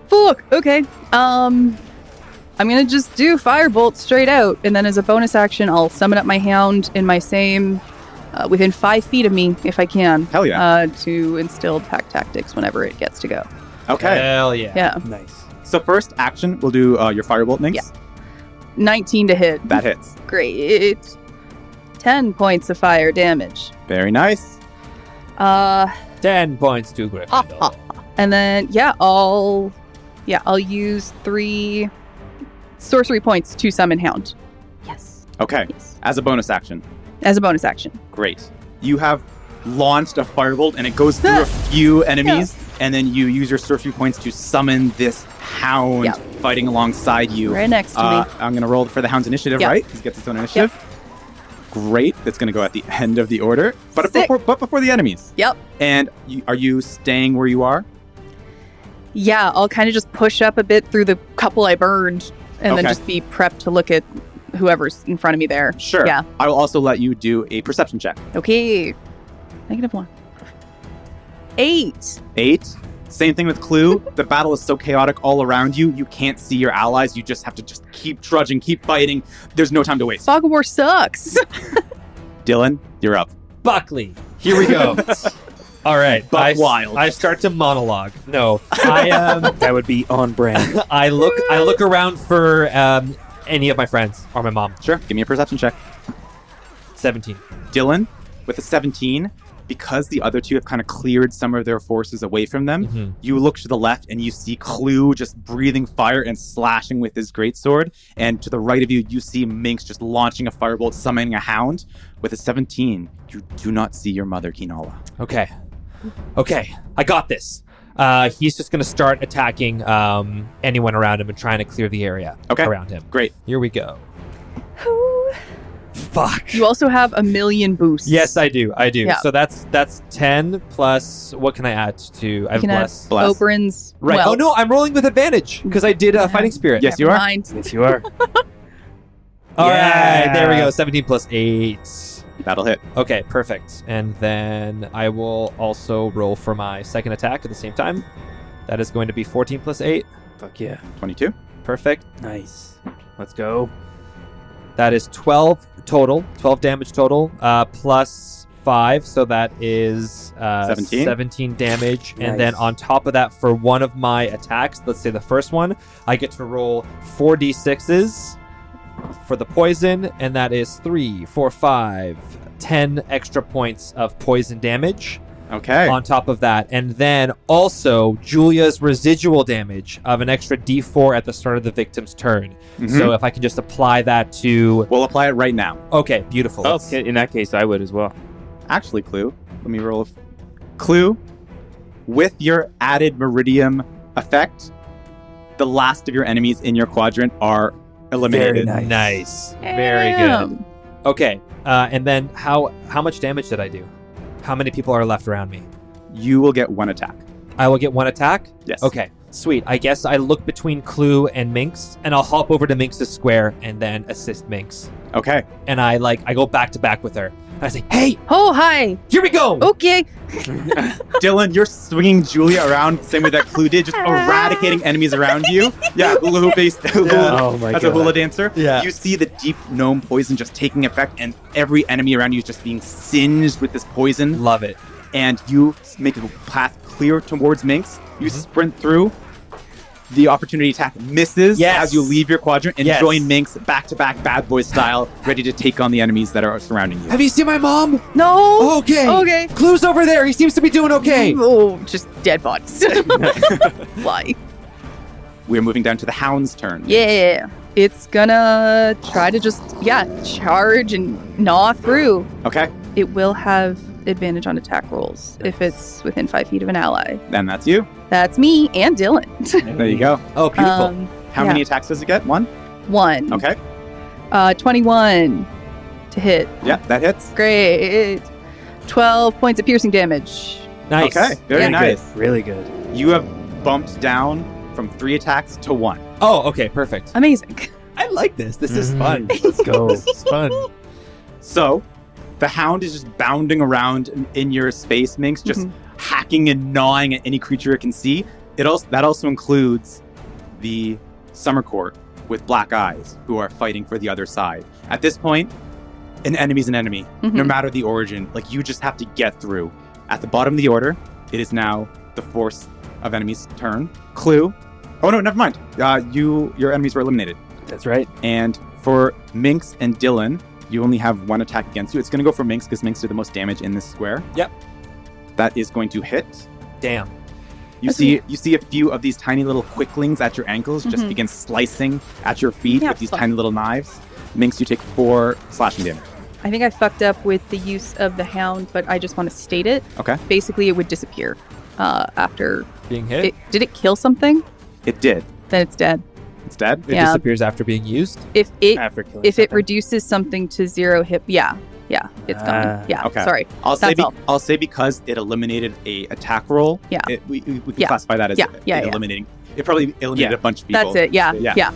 Speaker 5: Fuck. Okay. I'm gonna just do firebolt straight out, and then as a bonus action, I'll summon up my hound in my same, within 5 feet of me, if I can.
Speaker 3: Hell yeah.
Speaker 5: To instill pack tactics whenever it gets to go.
Speaker 3: Okay.
Speaker 2: Hell yeah.
Speaker 5: Yeah.
Speaker 1: Nice.
Speaker 3: So first action, we'll do your firebolt, Minx.
Speaker 5: Yeah. 19 to hit.
Speaker 3: That hits.
Speaker 5: Great. 10 points of fire damage.
Speaker 3: Very nice.
Speaker 2: 10 points to Gryffindor.
Speaker 5: And then I'll use 3 sorcery points to summon hound. Yes.
Speaker 3: Okay.
Speaker 5: Yes.
Speaker 3: As a bonus action.
Speaker 5: As a bonus action.
Speaker 3: Great. You have launched a firebolt and it goes through a few enemies, and then you use your sorcery points to summon this hound
Speaker 5: Yeah.
Speaker 3: fighting alongside you.
Speaker 5: Right next to me.
Speaker 3: I'm going to roll for the hound's initiative,
Speaker 5: Yeah.
Speaker 3: right? He gets his own initiative. Great. That's going to go at the end of the order. But
Speaker 5: Sick.
Speaker 3: before the enemies.
Speaker 5: Yep.
Speaker 3: And are you staying where you are?
Speaker 5: Yeah, I'll kind of just push up a bit through the couple I burned and then
Speaker 3: Okay.
Speaker 5: just be prepped to look at whoever's in front of me there.
Speaker 3: Sure.
Speaker 5: Yeah.
Speaker 3: I will also let you do a perception check.
Speaker 5: Okay. -1. 8.
Speaker 3: 8. Same thing with Clue. The battle is so chaotic all around you. You can't see your allies. You just have to keep trudging, keep fighting. There's no time to waste.
Speaker 5: Fog of War sucks.
Speaker 3: Dylan, you're up.
Speaker 2: Buckley. Here we go. All right.
Speaker 3: Buckwild.
Speaker 2: I start to monologue. No. I
Speaker 1: That would be on brand.
Speaker 2: I look around for any of my friends or my mom.
Speaker 3: Sure. Give me a perception check.
Speaker 2: 17.
Speaker 3: Dylan, with a 17, because the other two have kind of cleared some of their forces away from them,
Speaker 2: Mhm.
Speaker 3: you look to the left and you see Clue just breathing fire and slashing with his greatsword. And to the right of you, you see Minx just launching a firebolt, summoning a hound. With a 17, you do not see your mother, Kinola.
Speaker 2: Okay. I got this. He's just going to start attacking anyone around him and trying to clear the area around him.
Speaker 3: Great.
Speaker 2: Here we go. Fuck.
Speaker 5: You also have a million boosts.
Speaker 2: Yes, I do.
Speaker 5: Yeah.
Speaker 2: So that's 10 plus. What can I add to? I have
Speaker 5: You can add
Speaker 2: bless.
Speaker 3: Bless.
Speaker 5: Oberyn's.
Speaker 2: Right.
Speaker 5: Well,
Speaker 2: Oh no, I'm rolling with advantage because I did fighting spirit.
Speaker 3: Yes, you
Speaker 5: never
Speaker 3: are.
Speaker 5: mind.
Speaker 1: Yes, you are.
Speaker 2: All
Speaker 1: Yeah.
Speaker 2: right. There we go. 17 plus 8.
Speaker 3: That'll hit.
Speaker 2: Okay, perfect. And then I will also roll for my second attack at the same time. That is going to be 14 plus 8.
Speaker 1: Fuck yeah.
Speaker 3: 22.
Speaker 2: Perfect.
Speaker 1: Nice. Let's go.
Speaker 2: That is 12 total. 12 damage total. Plus 5. So that is
Speaker 3: 17?
Speaker 2: 17 damage.
Speaker 1: Nice.
Speaker 2: And then on top of that, for one of my attacks, let's say the first one, I get to roll 4d6s for the poison. And that is 3, 4, 5, 10 extra points of poison damage.
Speaker 3: Okay.
Speaker 2: on top of that. And then also Julia's residual damage of an extra d4 at the start of the victim's turn. So if I can just apply that to...
Speaker 3: We'll apply it right now.
Speaker 2: Okay, beautiful.
Speaker 1: Okay, in that case, I would as well.
Speaker 3: Actually, Clue, let me roll Clue, with your added Meridium effect, the last of your enemies in your quadrant are eliminated.
Speaker 1: Very
Speaker 2: Nice. Very
Speaker 5: Damn.
Speaker 2: good. Okay, and then how much damage did I do? How many people are left around me?
Speaker 3: You will get 1 attack.
Speaker 2: I will get 1 attack?
Speaker 3: Yes.
Speaker 2: Okay, sweet. I guess I look between Clue and Minx, and I'll hop over to Minx's square and then assist Minx.
Speaker 3: Okay.
Speaker 2: And I go back to back with her. And I say, hey,
Speaker 5: Oh, hi.
Speaker 2: here we go!
Speaker 5: Okay.
Speaker 3: Dylan, you're swinging Julia around the same way that Clue did, just eradicating enemies around you. Yeah, hula hoop based.
Speaker 1: Oh my
Speaker 3: As
Speaker 1: god.
Speaker 3: a hula dancer.
Speaker 2: Yeah.
Speaker 3: You see the deep gnome poison just taking effect, and every enemy around you is just being singed with this poison.
Speaker 2: Love it.
Speaker 3: And you make a path clear towards Minx. You sprint through. The opportunity attack misses
Speaker 2: Yes.
Speaker 3: as you leave your quadrant and
Speaker 2: Yes.
Speaker 3: join Minx back-to-back bad boy style, ready to take on the enemies that are surrounding you.
Speaker 2: Have you seen my mom?
Speaker 5: No.
Speaker 2: Okay.
Speaker 5: Okay.
Speaker 2: Clue's over there. He seems to be doing okay.
Speaker 5: Oh, just dead bodies. Fly.
Speaker 3: We're moving down to the Hound's turn.
Speaker 5: Yeah. It's gonna try to just, charge and gnaw through.
Speaker 3: Okay,
Speaker 5: It will have advantage on attack rolls if it's within 5 feet of an ally.
Speaker 3: then that's you.
Speaker 5: That's me and Dillon.
Speaker 3: There you go.
Speaker 2: Oh, beautiful.
Speaker 3: How many attacks does it get? 1?
Speaker 5: 1.
Speaker 3: Okay.
Speaker 5: 21 to hit.
Speaker 3: Yeah, that hits.
Speaker 5: Great. 12 points of piercing damage.
Speaker 2: Nice.
Speaker 3: Okay, very
Speaker 5: Yeah.
Speaker 3: nice.
Speaker 1: Really good.
Speaker 3: You have bumped down from 3 attacks to 1.
Speaker 2: Oh, okay. Perfect.
Speaker 5: Amazing.
Speaker 2: I like this. This is fun.
Speaker 1: Let's go.
Speaker 2: This is fun.
Speaker 3: So, the Hound is just bounding around in your space, Minx, just hacking and gnawing at any creature it can see. That also includes the Summer Court with black eyes who are fighting for the other side. At this point, an enemy's an enemy, no matter the origin. Like, you just have to get through. At the bottom of the order, it is now the force of enemy's turn. Clue. Oh no, never mind. Your enemies were eliminated.
Speaker 1: That's right.
Speaker 3: And for Minx and Dillon, you only have 1 attack against you. It's going to go for Minx because Minx did the most damage in this square.
Speaker 2: Yep.
Speaker 3: That is going to hit.
Speaker 2: Damn.
Speaker 3: You see a few of these tiny little quicklings at your ankles just begin slicing at your feet
Speaker 5: Yeah,
Speaker 3: with these
Speaker 5: fun.
Speaker 3: tiny little knives. Minx, you take 4 slashing damage.
Speaker 5: I think I fucked up with the use of the Hound, but I just want to state it.
Speaker 3: Okay.
Speaker 5: Basically, it would disappear after
Speaker 2: Being hit?
Speaker 5: it. Did it kill something?
Speaker 3: It did.
Speaker 5: Then it's dead.
Speaker 3: It's dead.
Speaker 2: It
Speaker 5: Yeah.
Speaker 2: disappears after being used?
Speaker 5: If it
Speaker 1: After killing
Speaker 5: if it
Speaker 1: something.
Speaker 5: reduces something to 0 hit, it's gone. Yeah.
Speaker 3: Okay.
Speaker 5: Sorry.
Speaker 3: I'll say
Speaker 5: That's all.
Speaker 3: I'll say because it eliminated a attack roll.
Speaker 5: Yeah.
Speaker 3: We can
Speaker 5: Yeah.
Speaker 3: classify that as
Speaker 5: Yeah.
Speaker 3: eliminating. It probably eliminated a bunch of people.
Speaker 5: That's it. Yeah.
Speaker 3: Yeah.
Speaker 5: Yeah.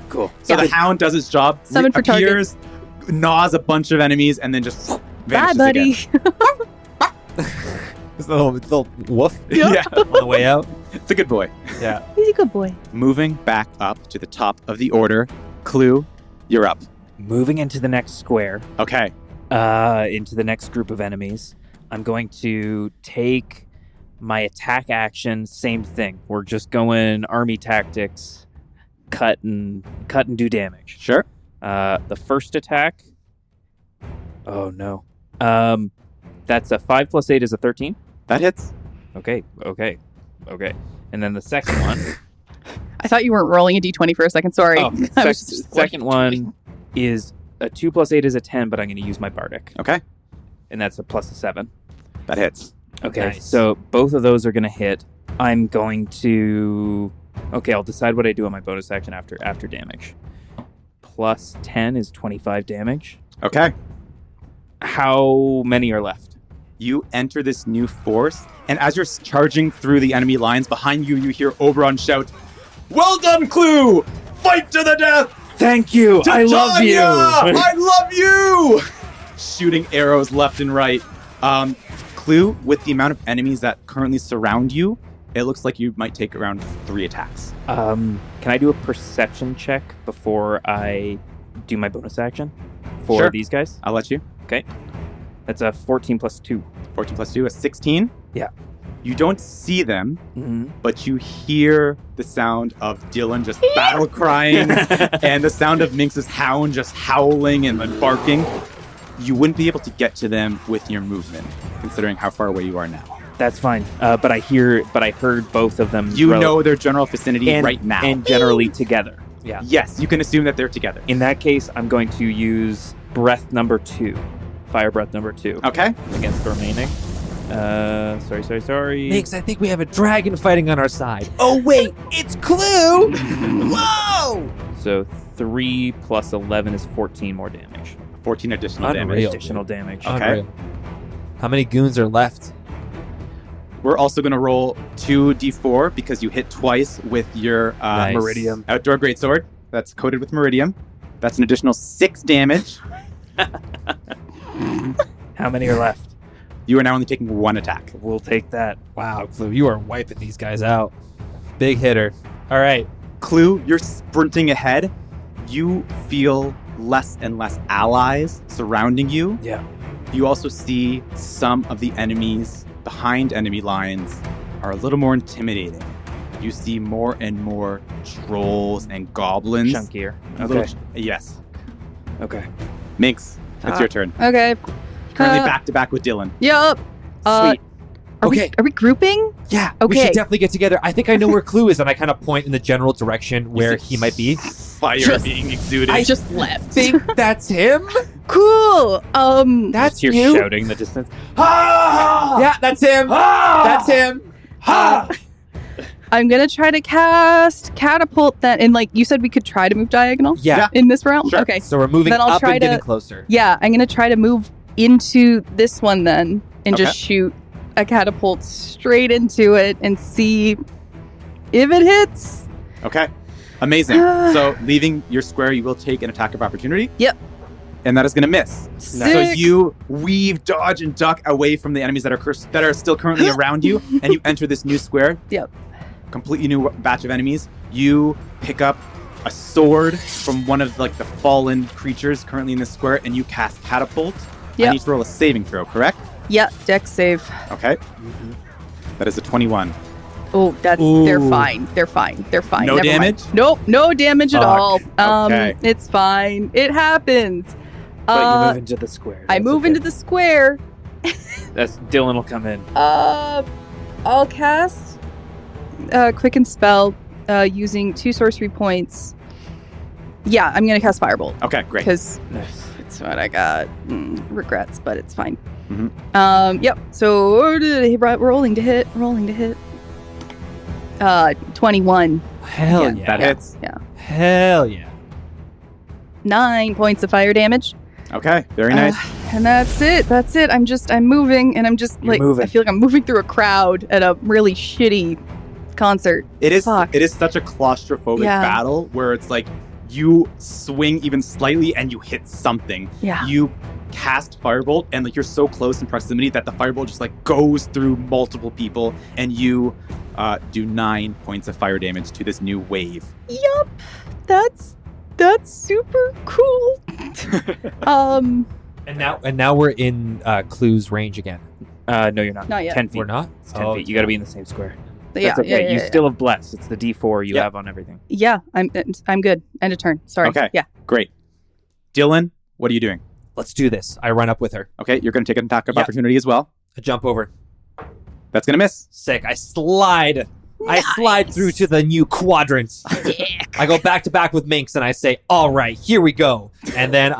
Speaker 1: Cool.
Speaker 3: So
Speaker 5: Yeah.
Speaker 3: the Hound does its job,
Speaker 5: Summon for target.
Speaker 3: appears, gnaws a bunch of enemies, and then just
Speaker 5: Bye,
Speaker 3: vanishes
Speaker 5: buddy.
Speaker 3: again.
Speaker 2: This little woof
Speaker 3: Yeah.
Speaker 2: on the way out.
Speaker 3: It's a good boy.
Speaker 2: Yeah.
Speaker 5: He's a good boy.
Speaker 3: Moving back up to the top of the order. Clue, you're up.
Speaker 1: Moving into the next square,
Speaker 3: Okay.
Speaker 1: into the next group of enemies, I'm going to take my attack action. Same thing. We're just going army tactics, cut and do damage.
Speaker 3: Sure.
Speaker 1: The first attack. Oh no. That's a 5 + 8 is a 13.
Speaker 3: That hits.
Speaker 1: Okay. And then the second one.
Speaker 5: I thought you weren't rolling a d20 for a second. Sorry.
Speaker 1: Oh,
Speaker 5: I was just
Speaker 1: second one is a 2 + 8 is a 10, but I'm going to use my bardic,
Speaker 3: Okay.
Speaker 1: and that's a +7.
Speaker 3: That hits.
Speaker 1: Okay,
Speaker 2: Nice.
Speaker 1: so both of those are going to hit. I'm going to. Okay, I'll decide what I do on my bonus action after damage. +10 is 25 damage.
Speaker 3: Okay.
Speaker 1: How many are left?
Speaker 3: You enter this new force, and as you're charging through the enemy lines, behind you, you hear Oberon shout, "Well done, Clue! Fight to the death!
Speaker 1: Thank you. I love you.
Speaker 3: Titania! I love you!" Shooting arrows left and right. Clue, with the amount of enemies that currently surround you, it looks like you might take around 3 attacks.
Speaker 1: Can I do a perception check before I do my bonus action for
Speaker 3: Sure.
Speaker 1: these guys?
Speaker 3: I'll let you.
Speaker 1: That's a 14 + 2.
Speaker 3: 14 + 2 is 16.
Speaker 1: Yeah.
Speaker 3: You don't see them,
Speaker 1: Mm-hmm.
Speaker 3: but you hear the sound of Dillon just battle crying and the sound of Minx's Hound just howling and barking. You wouldn't be able to get to them with your movement, considering how far away you are now.
Speaker 1: That's fine. But I heard both of them.
Speaker 3: You know their general vicinity right now.
Speaker 1: And generally together.
Speaker 2: Yeah.
Speaker 3: Yes, you can assume that they're together.
Speaker 1: In that case, I'm going to use breath number 2. Fire breath number 2.
Speaker 3: Okay.
Speaker 1: Against the remaining. Sorry.
Speaker 2: Minx, I think we have a dragon fighting on our side. Oh, wait, it's Clue! Whoa!
Speaker 1: So 3 plus 11 is 14 more damage.
Speaker 3: 14 additional
Speaker 2: Unreal.
Speaker 3: damage.
Speaker 1: Additional damage.
Speaker 3: Okay.
Speaker 2: Unreal. How many goons are left?
Speaker 3: We're also going to roll 2d4 because you hit twice with your
Speaker 2: Nice.
Speaker 1: Meridium.
Speaker 3: outdoor greatsword. That's coated with Meridium. That's an additional 6 damage.
Speaker 1: How many are left?
Speaker 3: You are now only taking 1 attack.
Speaker 1: We'll take that.
Speaker 2: Wow, Clue, you are wiping these guys out. Big hitter. All right.
Speaker 3: Clue, you're sprinting ahead. You feel less and less allies surrounding you.
Speaker 1: Yeah.
Speaker 3: You also see some of the enemies behind enemy lines are a little more intimidating. You see more and more trolls and goblins.
Speaker 1: Chunkier.
Speaker 3: Little-
Speaker 1: Okay.
Speaker 3: Yes.
Speaker 1: Okay.
Speaker 3: Minx, it's your turn.
Speaker 5: Okay.
Speaker 3: Currently back to back with Dillon.
Speaker 5: Yep.
Speaker 1: Sweet.
Speaker 2: Okay.
Speaker 5: Are we grouping?
Speaker 2: Yeah, we
Speaker 5: Okay.
Speaker 2: should definitely get together. I think I know where Clue is, and I kind of point in the general direction where he might be.
Speaker 3: Fire
Speaker 5: Just-
Speaker 3: being exuded.
Speaker 5: I just left.
Speaker 2: Think that's him?
Speaker 5: Cool.
Speaker 2: That's
Speaker 1: You're
Speaker 2: you?
Speaker 1: shouting in the distance.
Speaker 2: Yeah, that's him. That's him.
Speaker 5: I'm gonna try to cast catapult then, and like you said, we could try to move diagonal
Speaker 2: Yeah.
Speaker 5: in this realm.
Speaker 3: Sure.
Speaker 5: Okay.
Speaker 2: So we're moving
Speaker 5: Then I'll
Speaker 2: up
Speaker 5: try
Speaker 2: and getting
Speaker 5: to-
Speaker 2: closer.
Speaker 5: Yeah, I'm gonna try to move into this one then, and
Speaker 3: Okay.
Speaker 5: just shoot a catapult straight into it and see if it hits.
Speaker 3: Okay. Amazing. So leaving your square, you will take an attack of opportunity.
Speaker 5: Yep.
Speaker 3: And that is going to miss. So
Speaker 5: Sick.
Speaker 3: you weave, dodge, and duck away from the enemies that are still currently around you, and you enter this new square.
Speaker 5: Yep.
Speaker 3: Completely new batch of enemies. You pick up a sword from one of like the fallen creatures currently in this square, and you cast catapult.
Speaker 5: Yep.
Speaker 3: I need to roll a saving throw, correct?
Speaker 5: Yeah, dex save.
Speaker 3: Okay. That is a 21.
Speaker 5: Oh, that's
Speaker 2: Ooh.
Speaker 5: they're fine. They're fine. They're fine.
Speaker 3: No
Speaker 5: Never mind.
Speaker 3: damage?
Speaker 5: Nope, no damage at
Speaker 2: Fuck.
Speaker 5: all.
Speaker 3: Okay.
Speaker 5: It's fine. It happens.
Speaker 1: But you move into the square.
Speaker 5: I
Speaker 1: That's
Speaker 5: move
Speaker 1: okay.
Speaker 5: into the square.
Speaker 1: That's Dillon will come in.
Speaker 5: I'll cast Quicken Spell using 2 sorcery points. Yeah, I'm gonna cast Firebolt
Speaker 3: Okay, great.
Speaker 5: because
Speaker 1: Nice.
Speaker 5: it's what I got. Regrets, but it's fine.
Speaker 3: Mhm.
Speaker 5: Yep. So rolling to hit. 21.
Speaker 2: Hell
Speaker 5: Yeah.
Speaker 2: yeah.
Speaker 3: That hits.
Speaker 2: Hell yeah.
Speaker 5: 9 points of fire damage.
Speaker 3: Okay, very nice.
Speaker 5: And that's it. I'm moving, and I'm just
Speaker 1: You're
Speaker 5: like,
Speaker 1: moving.
Speaker 5: I feel like I'm moving through a crowd at a really shitty concert.
Speaker 3: It is
Speaker 5: Fuck.
Speaker 3: such a claustrophobic
Speaker 5: Yeah.
Speaker 3: battle where it's like you swing even slightly and you hit something.
Speaker 5: Yeah.
Speaker 3: You cast Firebolt and like you're so close in proximity that the Firebolt just like goes through multiple people and you do 9 points of fire damage to this new wave.
Speaker 5: Yup. That's super cool.
Speaker 2: And now we're in Clue's range again.
Speaker 1: No, you're not.
Speaker 5: Not yet.
Speaker 1: 10 feet.
Speaker 2: We're not?
Speaker 1: It's 10 feet. You got to be in the same square.
Speaker 5: Yeah,
Speaker 1: That's okay.
Speaker 5: yeah,
Speaker 1: You
Speaker 5: yeah,
Speaker 1: still have bless. It's the D4 you
Speaker 2: Yep.
Speaker 1: have on everything.
Speaker 5: Yeah, I'm good. End of turn. Sorry.
Speaker 3: Okay.
Speaker 5: Yeah.
Speaker 3: Great. Dillon, what are you doing?
Speaker 2: Let's do this. I run up with her.
Speaker 3: Okay, you're going to take an attack of
Speaker 2: Yep.
Speaker 3: opportunity as well.
Speaker 2: I jump over.
Speaker 3: That's going to miss.
Speaker 2: Sick. I slide. I slide through to the new quadrant. I go back to back with Minx and I say, all right, here we go. And then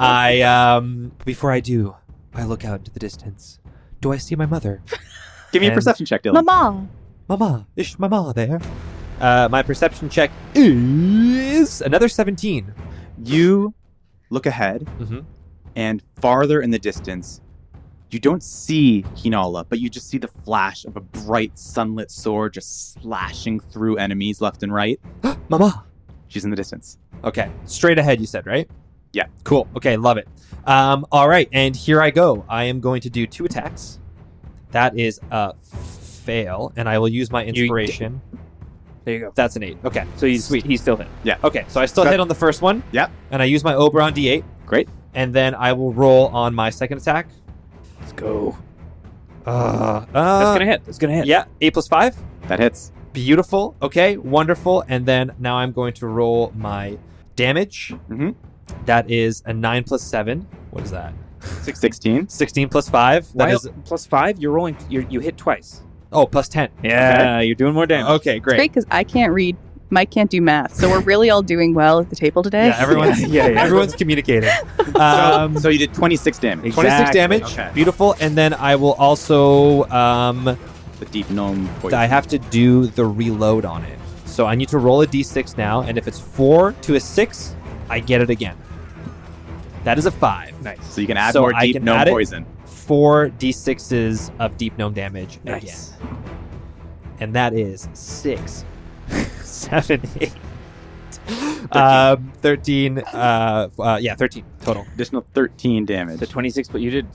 Speaker 2: before I do, I look out into the distance. Do I see my mother?
Speaker 3: Give me a
Speaker 2: And-
Speaker 3: perception check, Dillon.
Speaker 5: Mama.
Speaker 2: Mama, is Mama there? My perception check is another 17.
Speaker 3: You look ahead
Speaker 2: Mm-hmm.
Speaker 3: and farther in the distance, you don't see Hinala, but you just see the flash of a bright sunlit sword just slashing through enemies left and right.
Speaker 2: Mama.
Speaker 3: She's in the distance.
Speaker 2: Okay, straight ahead, you said, right?
Speaker 3: Yeah.
Speaker 2: Cool. Okay, love it. All right, and here I go. I am going to do 2 attacks. That is a fail, and I will use my inspiration.
Speaker 1: There you go.
Speaker 2: That's an 8. Okay,
Speaker 1: So he's still hit.
Speaker 2: okay. So I still
Speaker 3: Got-
Speaker 2: hit on the first one.
Speaker 3: Yep.
Speaker 2: And I use my Oberon D8,
Speaker 3: Great.
Speaker 2: and then I will roll on my second attack.
Speaker 1: Let's go.
Speaker 2: That's
Speaker 1: That's gonna hit. That's gonna hit.
Speaker 2: Yeah, 8 plus 5.
Speaker 3: That hits.
Speaker 2: Beautiful. Okay, wonderful. And then now I'm going to roll my damage.
Speaker 3: Mhm.
Speaker 2: That is a 9 plus 7. What is that?
Speaker 3: 16.
Speaker 2: 16 plus 5. That
Speaker 1: While
Speaker 2: is.
Speaker 1: plus 5. You're rolling. You hit twice.
Speaker 2: Oh, plus 10.
Speaker 1: Yeah, you're doing more damage.
Speaker 2: Okay,
Speaker 5: It's
Speaker 2: great.
Speaker 5: great because I can't read. Mike can't do math, so we're really all doing well at the table today.
Speaker 2: Yeah, everyone's
Speaker 1: Yeah.
Speaker 2: everyone's communicating.
Speaker 3: So you did 26 damage.
Speaker 2: 26
Speaker 1: Exactly.
Speaker 2: damage.
Speaker 3: Okay.
Speaker 2: Beautiful. And then I will also
Speaker 3: The deep gnome poison.
Speaker 2: I have to do the reload on it. So I need to roll a d6 now, and if it's 4 to a 6, I get it again. That is a 5.
Speaker 1: Nice.
Speaker 3: So you can add
Speaker 2: So
Speaker 3: more
Speaker 2: I
Speaker 3: deep
Speaker 2: can
Speaker 3: gnome
Speaker 2: add it?
Speaker 3: poison.
Speaker 2: 4 d6s of deep gnome damage
Speaker 1: Nice.
Speaker 2: again. And that is 6, 7, 8. 13. 13 total.
Speaker 3: Additional 13 damage.
Speaker 1: The 26, but you did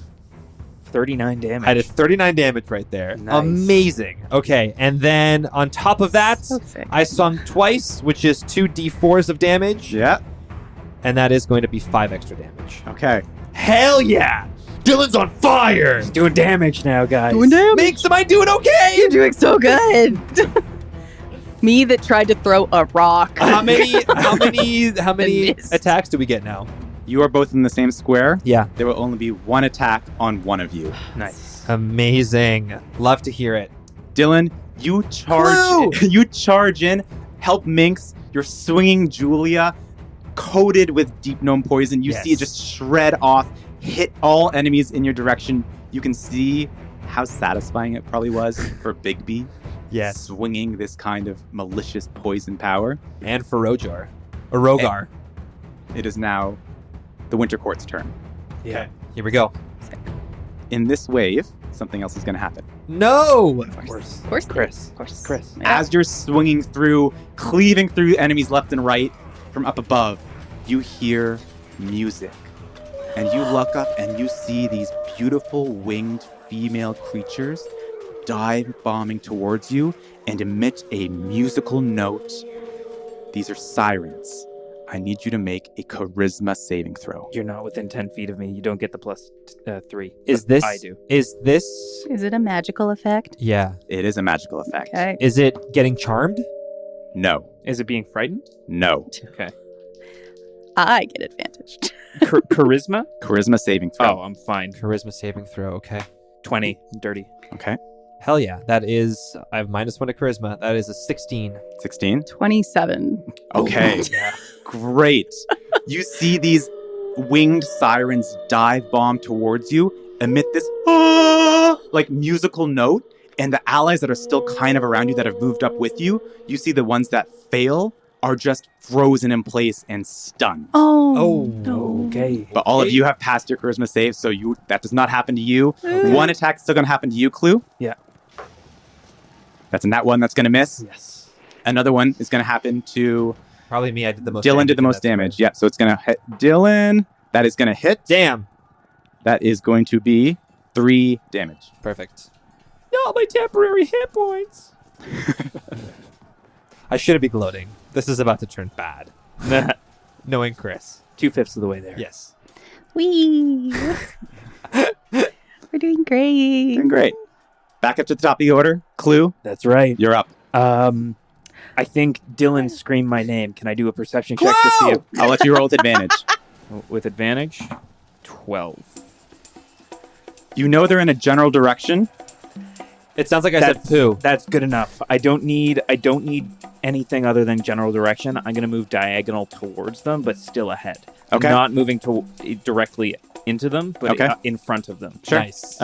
Speaker 1: 39 damage.
Speaker 2: I did 39 damage right there.
Speaker 1: Nice.
Speaker 2: Amazing. Okay, and then on top of that,
Speaker 5: So sick.
Speaker 2: I swung twice, which is 2 d4s of damage,
Speaker 3: Yeah.
Speaker 2: and that is going to be 5 extra damage.
Speaker 3: Okay.
Speaker 2: Hell yeah! Dillon's on fire!
Speaker 1: doing damage now, guys.
Speaker 5: Doing damage.
Speaker 2: Minx, am I doing okay?
Speaker 5: You're doing so good. Me that tried to throw a rock.
Speaker 2: How many
Speaker 5: Missed.
Speaker 2: attacks do we get now?
Speaker 3: You are both in the same square.
Speaker 2: Yeah.
Speaker 3: There will only be one attack on one of you.
Speaker 1: Nice.
Speaker 2: Amazing. Love to hear it.
Speaker 3: Dillon, you charge. You charge in. Help Minx. You're swinging Julia, coated with deep gnome poison. You see it just shred off, hit all enemies in your direction. You can see how satisfying it probably was for Bigby.
Speaker 2: Yes.
Speaker 3: Swinging this kind of malicious poison power.
Speaker 2: And for Rogar. Or Rogar.
Speaker 3: It is now the Winter Court's turn.
Speaker 2: Yeah. Here we go.
Speaker 3: In this wave, something else is going to happen.
Speaker 2: No!
Speaker 5: Of course,
Speaker 1: Chris.
Speaker 5: Of course.
Speaker 1: Chris.
Speaker 5: Yeah.
Speaker 3: As you're swinging through, cleaving through enemies left and right from up above, you hear music. And you look up and you see these beautiful winged female creatures dive bombing towards you and emit a musical note. These are sirens. I need you to make a charisma saving throw.
Speaker 1: You're not within 10 feet of me. You don't get the plus 3.
Speaker 2: Is
Speaker 1: But
Speaker 2: this...
Speaker 1: I do.
Speaker 2: Is this...
Speaker 5: Is it a magical effect?
Speaker 2: Yeah.
Speaker 3: It is a magical effect.
Speaker 5: Okay.
Speaker 2: Is it getting charmed?
Speaker 3: No.
Speaker 1: Is it being frightened?
Speaker 3: No.
Speaker 1: Okay.
Speaker 5: I get advantage.
Speaker 1: Charisma?
Speaker 3: Charisma saving throw.
Speaker 1: Oh, I'm fine.
Speaker 2: Charisma saving throw, okay.
Speaker 1: 20. Dirty.
Speaker 3: Okay.
Speaker 2: Hell yeah. That is... I have -1 to charisma. That is a 16.
Speaker 3: 16.
Speaker 5: 27.
Speaker 3: Okay. Great. You see these winged sirens dive bomb towards you, emit this like musical note, and the allies that are still kind of around you that have moved up with you, you see the ones that fail are just frozen in place and stunned.
Speaker 5: Oh.
Speaker 1: Okay.
Speaker 3: But all of you have passed your charisma save, so that does not happen to you. One attack is still going to happen to you, Clue.
Speaker 1: Yeah.
Speaker 3: That's in that one that's going to miss.
Speaker 1: Yes.
Speaker 3: Another one is going to happen to
Speaker 2: Probably me. I did the most
Speaker 3: Dillon.
Speaker 2: damage.
Speaker 3: Did the most damage. Yeah, so it's going to hit Dillon. That is going to hit.
Speaker 2: Damn.
Speaker 3: That is going to be 3 damage.
Speaker 2: Perfect.
Speaker 1: Not my temporary hit points.
Speaker 2: I shouldn't be gloating. This is about to turn bad. Knowing Chris.
Speaker 1: 2/5 of the way there.
Speaker 2: Yes.
Speaker 5: Wee. We're doing great.
Speaker 3: Doing great. Back up to the top of the order. Clue,
Speaker 1: That's right.
Speaker 3: you're up.
Speaker 1: I think Dillon screamed my name. Can I do a perception check to see if
Speaker 3: I'll let you roll with advantage.
Speaker 1: with advantage? 12.
Speaker 3: You know they're in a general direction.
Speaker 2: It sounds like I said poo.
Speaker 1: That's good enough. I don't need anything other than general direction. I'm going to move diagonal towards them, but still ahead.
Speaker 3: Okay.
Speaker 1: I'm not moving directly into them, but
Speaker 3: Okay.
Speaker 1: in front of them.
Speaker 3: Sure.
Speaker 2: Nice.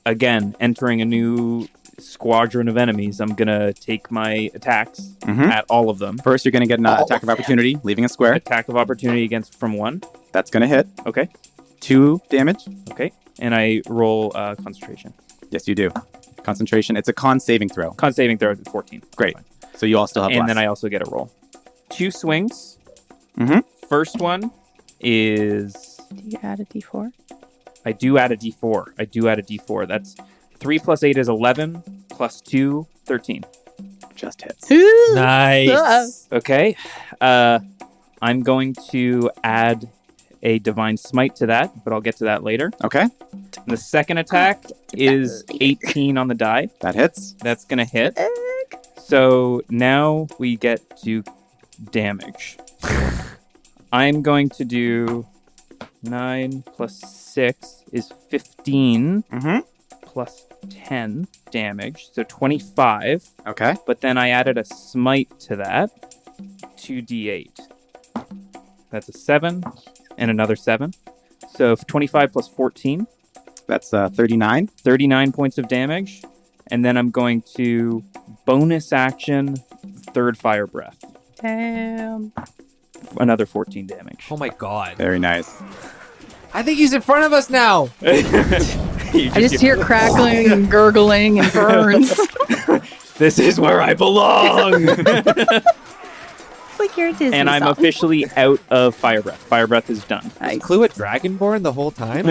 Speaker 1: Again, entering a new squadron of enemies, I'm going to take my attacks
Speaker 3: Mhm.
Speaker 1: at all of them.
Speaker 3: First, you're going to get an attack of opportunity, leaving a square.
Speaker 1: Attack of opportunity against from 1.
Speaker 3: That's going to hit.
Speaker 1: Okay.
Speaker 3: 2 damage.
Speaker 1: Okay. And I roll concentration.
Speaker 3: Yes, you do. Concentration. It's a con saving throw.
Speaker 1: Con saving throw at 14.
Speaker 3: Great. So you all still have
Speaker 1: And
Speaker 3: less.
Speaker 1: then I also get a roll. 2 swings.
Speaker 3: Mhm.
Speaker 1: First one is...
Speaker 5: Do you add a d4?
Speaker 1: I do add a d4. That's 3 plus 8 is 11, plus 2, 13.
Speaker 3: Just hits.
Speaker 2: Nice.
Speaker 1: Okay. I'm going to add a Divine Smite to that, but I'll get to that later.
Speaker 3: Okay.
Speaker 1: The second attack is 18 on the die.
Speaker 3: That hits.
Speaker 1: That's going to hit. So now we get to damage. I'm going to do 9 plus 6 is 15.
Speaker 3: Mm-hmm.
Speaker 1: plus 10 damage, so 25.
Speaker 3: Okay.
Speaker 1: But then I added a smite to that, 2d8. That's a 7 and another 7. So 25 plus 14,
Speaker 3: That's 39.
Speaker 1: 39 points of damage. And then I'm going to bonus action third fire breath,
Speaker 5: Damn.
Speaker 1: another 14 damage.
Speaker 2: Oh my god.
Speaker 3: Very nice.
Speaker 2: I think he's in front of us now.
Speaker 5: I just hear crackling and gurgling and burns.
Speaker 1: This is where I belong.
Speaker 5: It's like you're a Disney
Speaker 1: And I'm
Speaker 5: song.
Speaker 1: officially out of fire breath. Fire breath is done.
Speaker 5: Nice.
Speaker 2: Clue at Dragonborn the whole time?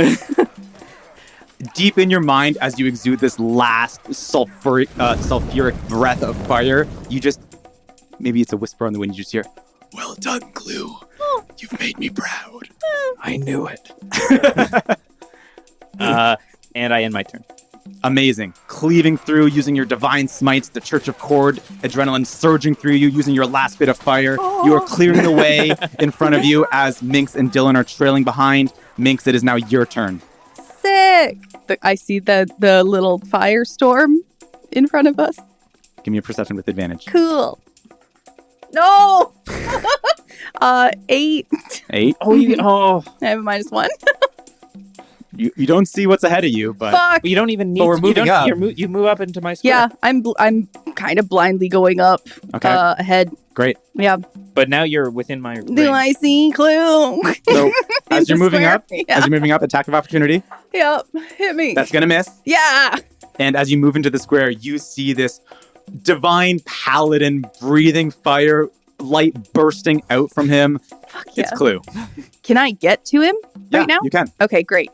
Speaker 3: Deep in your mind, as you exude this last sulfuric breath of fire, you just, maybe it's a whisper on the wind, you just hear, "Well done, Clue. You've made me proud."
Speaker 1: I knew it. And I end my turn.
Speaker 3: Amazing. Cleaving through, using your divine smites, the Church of Cord, adrenaline surging through you, using your last bit of fire. You are clearing the way in front of you as Minx and Dillon are trailing behind. Minx, it is now your turn.
Speaker 5: Sick. I see the little firestorm in front of us.
Speaker 3: Give me a perception with advantage.
Speaker 5: Cool. No. 8.
Speaker 3: 8.
Speaker 1: Oh,
Speaker 5: I have a -1.
Speaker 3: You don't see what's ahead of you, but
Speaker 5: Fuck.
Speaker 1: you don't even need.
Speaker 2: But we're
Speaker 1: to,
Speaker 2: moving up.
Speaker 1: You move up into my square.
Speaker 5: Yeah, I'm kind of blindly going up
Speaker 3: okay,
Speaker 5: ahead.
Speaker 3: great.
Speaker 5: Yeah.
Speaker 1: But now you're within my
Speaker 5: Do
Speaker 1: range.
Speaker 5: I see Clue?
Speaker 3: So as you're
Speaker 5: the
Speaker 3: moving
Speaker 5: square?
Speaker 3: up,
Speaker 5: Yeah.
Speaker 3: attack of opportunity.
Speaker 5: Yep. Hit me.
Speaker 3: That's gonna miss.
Speaker 5: Yeah.
Speaker 3: And as you move into the square, you see this divine paladin breathing fire, light bursting out from him.
Speaker 5: Fuck yeah.
Speaker 3: It's Clue.
Speaker 5: Can I get to him right now?
Speaker 3: You can.
Speaker 5: Okay, great.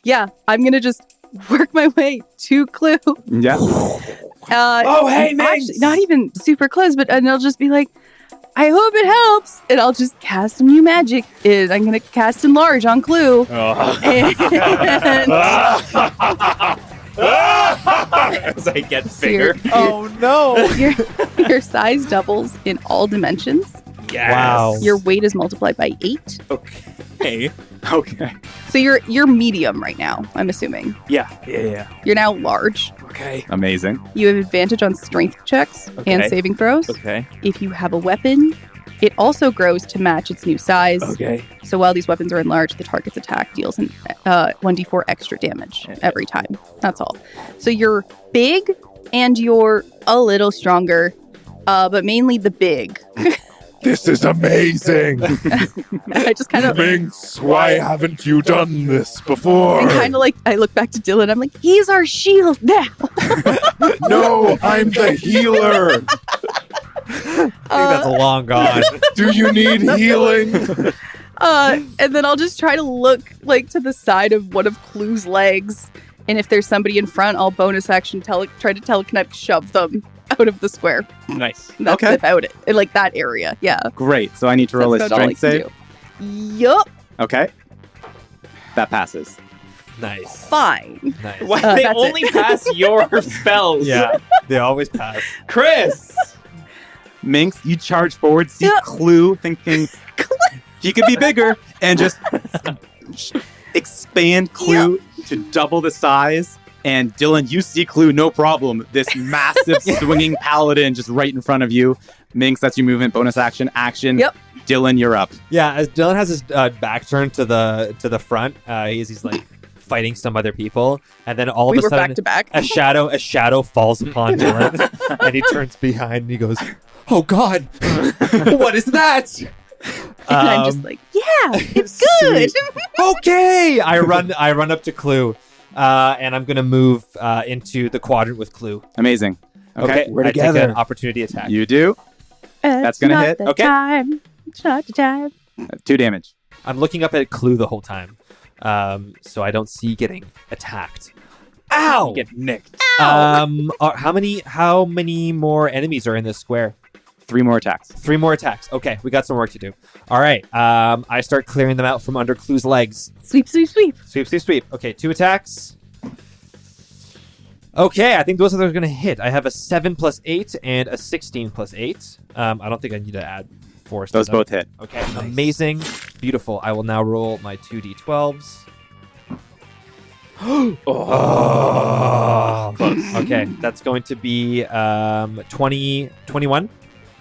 Speaker 5: Yeah, I'm gonna just work my way to Clue.
Speaker 3: Yeah.
Speaker 1: Oh, hey, Minx!
Speaker 5: Actually, not even super close, but and I'll just be like, I hope it helps, and I'll just cast some new magic. And I'm gonna cast Enlarge on Clue.
Speaker 1: Oh.
Speaker 5: And
Speaker 1: As I get bigger.
Speaker 2: Oh no.
Speaker 5: your size doubles in all dimensions.
Speaker 1: Yes.
Speaker 2: Wow.
Speaker 5: Your weight is multiplied by 8.
Speaker 1: Okay.
Speaker 3: Okay.
Speaker 5: So you're medium right now, I'm assuming.
Speaker 1: Yeah.
Speaker 5: You're now large.
Speaker 1: Okay.
Speaker 3: Amazing.
Speaker 5: You have advantage on strength checks and
Speaker 1: Okay.
Speaker 5: saving throws.
Speaker 1: Okay.
Speaker 5: If you have a weapon, it also grows to match its new size.
Speaker 1: Okay.
Speaker 5: So while these weapons are enlarged, the target's attack deals 1d4 extra damage every time. That's all. So you're big and you're a little stronger, but mainly the big.
Speaker 6: This is amazing.
Speaker 5: I just kind of
Speaker 6: Minx, why haven't you done this before?
Speaker 5: and kind of like I look back to Dillon. I'm like, he's our shield now.
Speaker 6: No, I'm the healer.
Speaker 2: I think that's long gone.
Speaker 6: Do you need healing?
Speaker 5: And then I'll just try to look like to the side of one of Clue's legs, and if there's somebody in front, I'll bonus action try to telekinetic shove them out of the square.
Speaker 1: Nice.
Speaker 5: That's
Speaker 3: Okay.
Speaker 5: about it. In like that area, yeah.
Speaker 3: Great. So I need to roll a
Speaker 5: That's about all I
Speaker 3: strength
Speaker 5: can
Speaker 3: save.
Speaker 5: do. Yup,
Speaker 3: Okay. That passes.
Speaker 2: Nice.
Speaker 5: fine.
Speaker 2: Nice.
Speaker 1: Why
Speaker 5: Uh,
Speaker 1: they
Speaker 5: that's
Speaker 1: only pass your spells?
Speaker 2: Yeah, they always pass.
Speaker 1: Chris.
Speaker 3: Minx, you charge forward, see
Speaker 5: Yeah.
Speaker 3: Clue thinking he could be bigger, and just expand Clue to double the size. And Dillon, you see Clue, no problem. This massive swinging paladin just right in front of you. Minx, that's your movement, bonus action.
Speaker 5: Yep.
Speaker 3: Dillon, you're up.
Speaker 2: Yeah, as Dillon has his back turned to the front, he's like fighting some other people, and then all
Speaker 5: We
Speaker 2: of a
Speaker 5: were
Speaker 2: sudden
Speaker 5: back to back.
Speaker 2: a shadow falls upon Dillon, and he turns behind and he goes, "Oh God, what is that?"
Speaker 5: And I'm just like, yeah, it's good.
Speaker 2: Okay, I run up to Clue, and I'm gonna move into the quadrant with Clue.
Speaker 3: Amazing. Okay.
Speaker 2: We're together. I take an opportunity attack.
Speaker 3: You do. That's gonna hit.
Speaker 5: The
Speaker 2: Okay.
Speaker 5: time. It's not the time.
Speaker 3: 2 damage.
Speaker 2: I'm looking up at Clue the whole time, so I don't see getting attacked. Ow!
Speaker 1: Get nicked.
Speaker 2: How many more enemies are in this square?
Speaker 3: 3 more attacks.
Speaker 2: 3 more attacks. Okay, we got some work to do. All right. I start clearing them out from under Clue's legs.
Speaker 5: Sweep, sweep, sweep.
Speaker 2: Sweep, sweep, sweep. Okay, 2 attacks. Okay, I think those are going to hit. I have a 7 plus 8 and a 16 plus 8. I don't think I need to add force.
Speaker 3: Those both hit.
Speaker 2: Okay, amazing. Beautiful. I will now roll my 2d12s. Okay, that's going to be 21.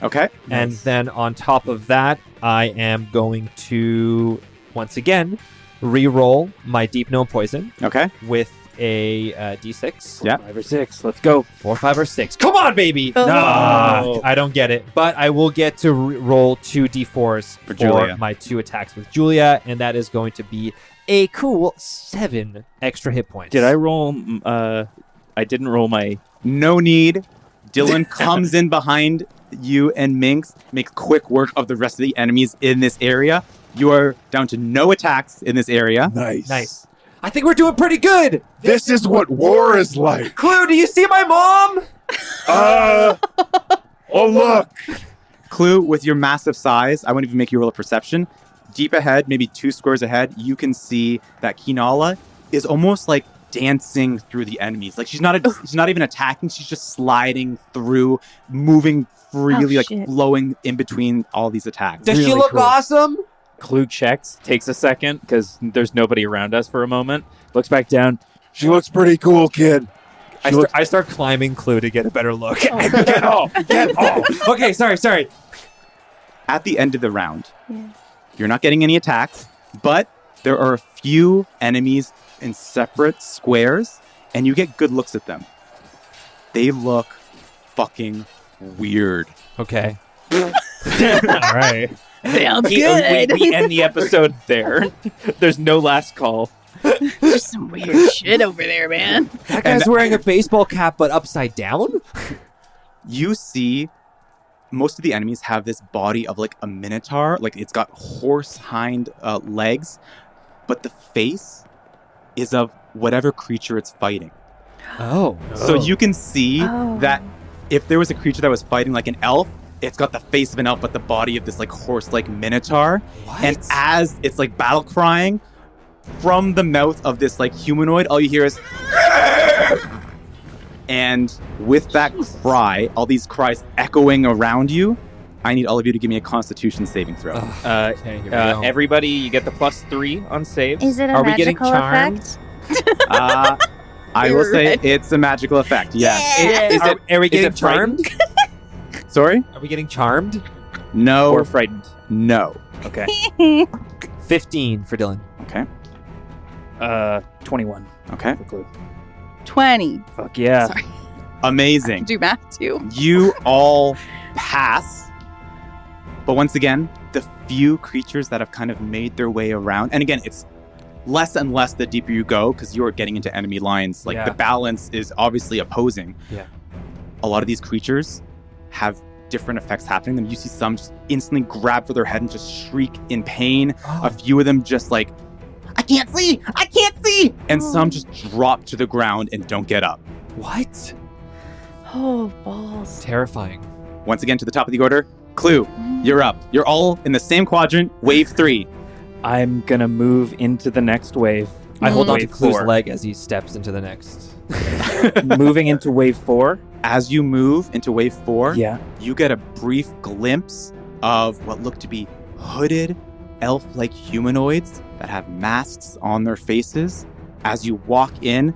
Speaker 3: Okay.
Speaker 2: And then on top of that, I am going to, once again, re-roll my Deep Gnome Poison
Speaker 3: Okay.
Speaker 2: with a D6.
Speaker 3: Yeah.
Speaker 1: 5 or 6. Let's go.
Speaker 2: 4, 5, or 6. Come on, baby!
Speaker 5: Oh.
Speaker 2: No! I don't get it. But I will get to roll 2 D4s for
Speaker 3: Julia.
Speaker 2: my 2 attacks with Julia, and that is going to be a cool 7 extra hit points.
Speaker 1: Did I roll? I didn't roll my.
Speaker 3: No need. Dillon comes in behind you and Minx, makes quick work of the rest of the enemies in this area. You are down to no attacks in this area.
Speaker 2: Nice. I think we're doing pretty good!
Speaker 6: This is what war is like.
Speaker 2: Clue, do you see my mom?
Speaker 6: Oh, look.
Speaker 3: Clue, with your massive size, I won't even make you roll a perception. Deep ahead, maybe 2 squares ahead, you can see that Kinala is almost like dancing through the enemies. Like she's not even attacking, she's just sliding through, moving freely, like
Speaker 5: shit.
Speaker 3: flowing in between all these attacks.
Speaker 2: Does she
Speaker 1: Really
Speaker 2: look
Speaker 1: cool.
Speaker 2: awesome?
Speaker 1: Clue checks. Takes a second because there's nobody around us for a moment. Looks back down.
Speaker 6: She looks pretty cool, kid.
Speaker 2: I start climbing Clue to get a better look.
Speaker 6: Get off. Get off.
Speaker 2: Okay, sorry.
Speaker 3: At the end of the round,
Speaker 5: Yeah.
Speaker 3: you're not getting any attacks, but there are a few enemies in separate squares, and you get good looks at them. They look fucking weird.
Speaker 2: Okay.
Speaker 1: All right.
Speaker 5: Sounds
Speaker 1: We
Speaker 5: good.
Speaker 1: end the episode there. There's no last call.
Speaker 5: There's some weird shit over there, man.
Speaker 2: That guy's wearing a baseball cap but upside down?
Speaker 3: You see most of the enemies have this body of like a minotaur, like it's got horse hind legs, but the face is of whatever creature it's fighting.
Speaker 2: Oh.
Speaker 3: So you can see
Speaker 5: Oh.
Speaker 3: that if there was a creature that was fighting like an elf, it's got the face of an elf but the body of this like horse-like minotaur.
Speaker 2: What?
Speaker 3: And as it's like battle crying from the mouth of this like humanoid, all you hear is and with that cry, all these cries echoing around you, I need all of you to give me a Constitution saving throw.
Speaker 2: Okay, here we go.
Speaker 1: Everybody, you get the +3 on saves.
Speaker 7: Is it a
Speaker 2: Are we getting
Speaker 7: magical
Speaker 2: charmed?
Speaker 7: effect?
Speaker 3: I will say it's a magical effect. Yes.
Speaker 7: Yeah.
Speaker 2: Are we
Speaker 1: is
Speaker 2: getting
Speaker 1: it frightened?
Speaker 2: charmed?
Speaker 3: Sorry?
Speaker 2: Are we getting charmed?
Speaker 3: No.
Speaker 1: Or frightened?
Speaker 3: No.
Speaker 1: Okay.
Speaker 2: 15 for Dillon.
Speaker 3: Okay.
Speaker 1: 21
Speaker 3: Okay.
Speaker 1: for Clue.
Speaker 5: 20.
Speaker 1: Fuck yeah.
Speaker 5: Sorry.
Speaker 3: Amazing.
Speaker 5: Do math too.
Speaker 3: You all pass. But once again, the few creatures that have kind of made their way around, and again, it's less and less the deeper you go because you're getting into enemy lines. Like
Speaker 2: Yeah.
Speaker 3: the balance is obviously opposing.
Speaker 2: Yeah.
Speaker 3: A lot of these creatures have different effects happening to them. You see some just instantly grab for their head and just shriek in pain. A few of them just like, I can't see! I can't see! And some just drop to the ground and don't get up.
Speaker 2: What?
Speaker 5: Oh, balls.
Speaker 2: Terrifying.
Speaker 3: Once again, to the top of the order, Clue, you're up. You're all in the same quadrant, wave 3.
Speaker 1: I'm gonna move into the next wave.
Speaker 2: I hold on to
Speaker 1: Wave
Speaker 2: Clue's
Speaker 1: 4.
Speaker 2: leg as he steps into the next.
Speaker 1: Moving into wave 4.
Speaker 3: As you move into wave 4,
Speaker 1: Yeah.
Speaker 3: you get a brief glimpse of what look to be hooded, elf-like humanoids that have masks on their faces. As you walk in,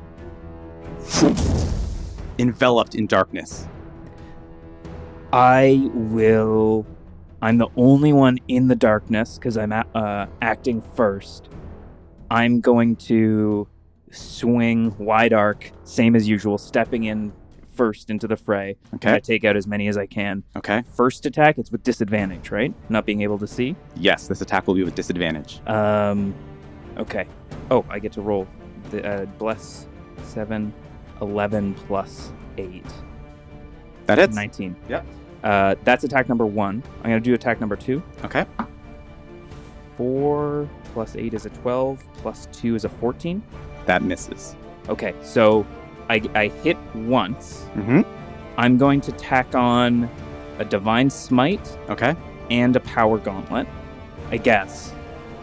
Speaker 3: enveloped in darkness.
Speaker 1: I'm the only one in the darkness because I'm acting first. I'm going to swing wide arc, same as usual, stepping in first into the fray.
Speaker 3: Okay.
Speaker 1: I take out as many as I can.
Speaker 3: Okay.
Speaker 1: First attack, it's with disadvantage, right? Not being able to see.
Speaker 3: Yes, this attack will be with disadvantage.
Speaker 1: Okay. Oh, I get to roll. The bless 7, 11 plus 8.
Speaker 3: That hits.
Speaker 1: 19.
Speaker 3: Yep.
Speaker 1: That's attack number 1. I'm going to do attack number 2.
Speaker 3: Okay.
Speaker 1: 4 plus 8 is a 12, plus 2 is a 14.
Speaker 3: That misses.
Speaker 1: Okay, so I hit once.
Speaker 3: Mm-hmm.
Speaker 1: I'm going to tack on a Divine Smite
Speaker 3: Okay.
Speaker 1: and a Power Gauntlet, I guess.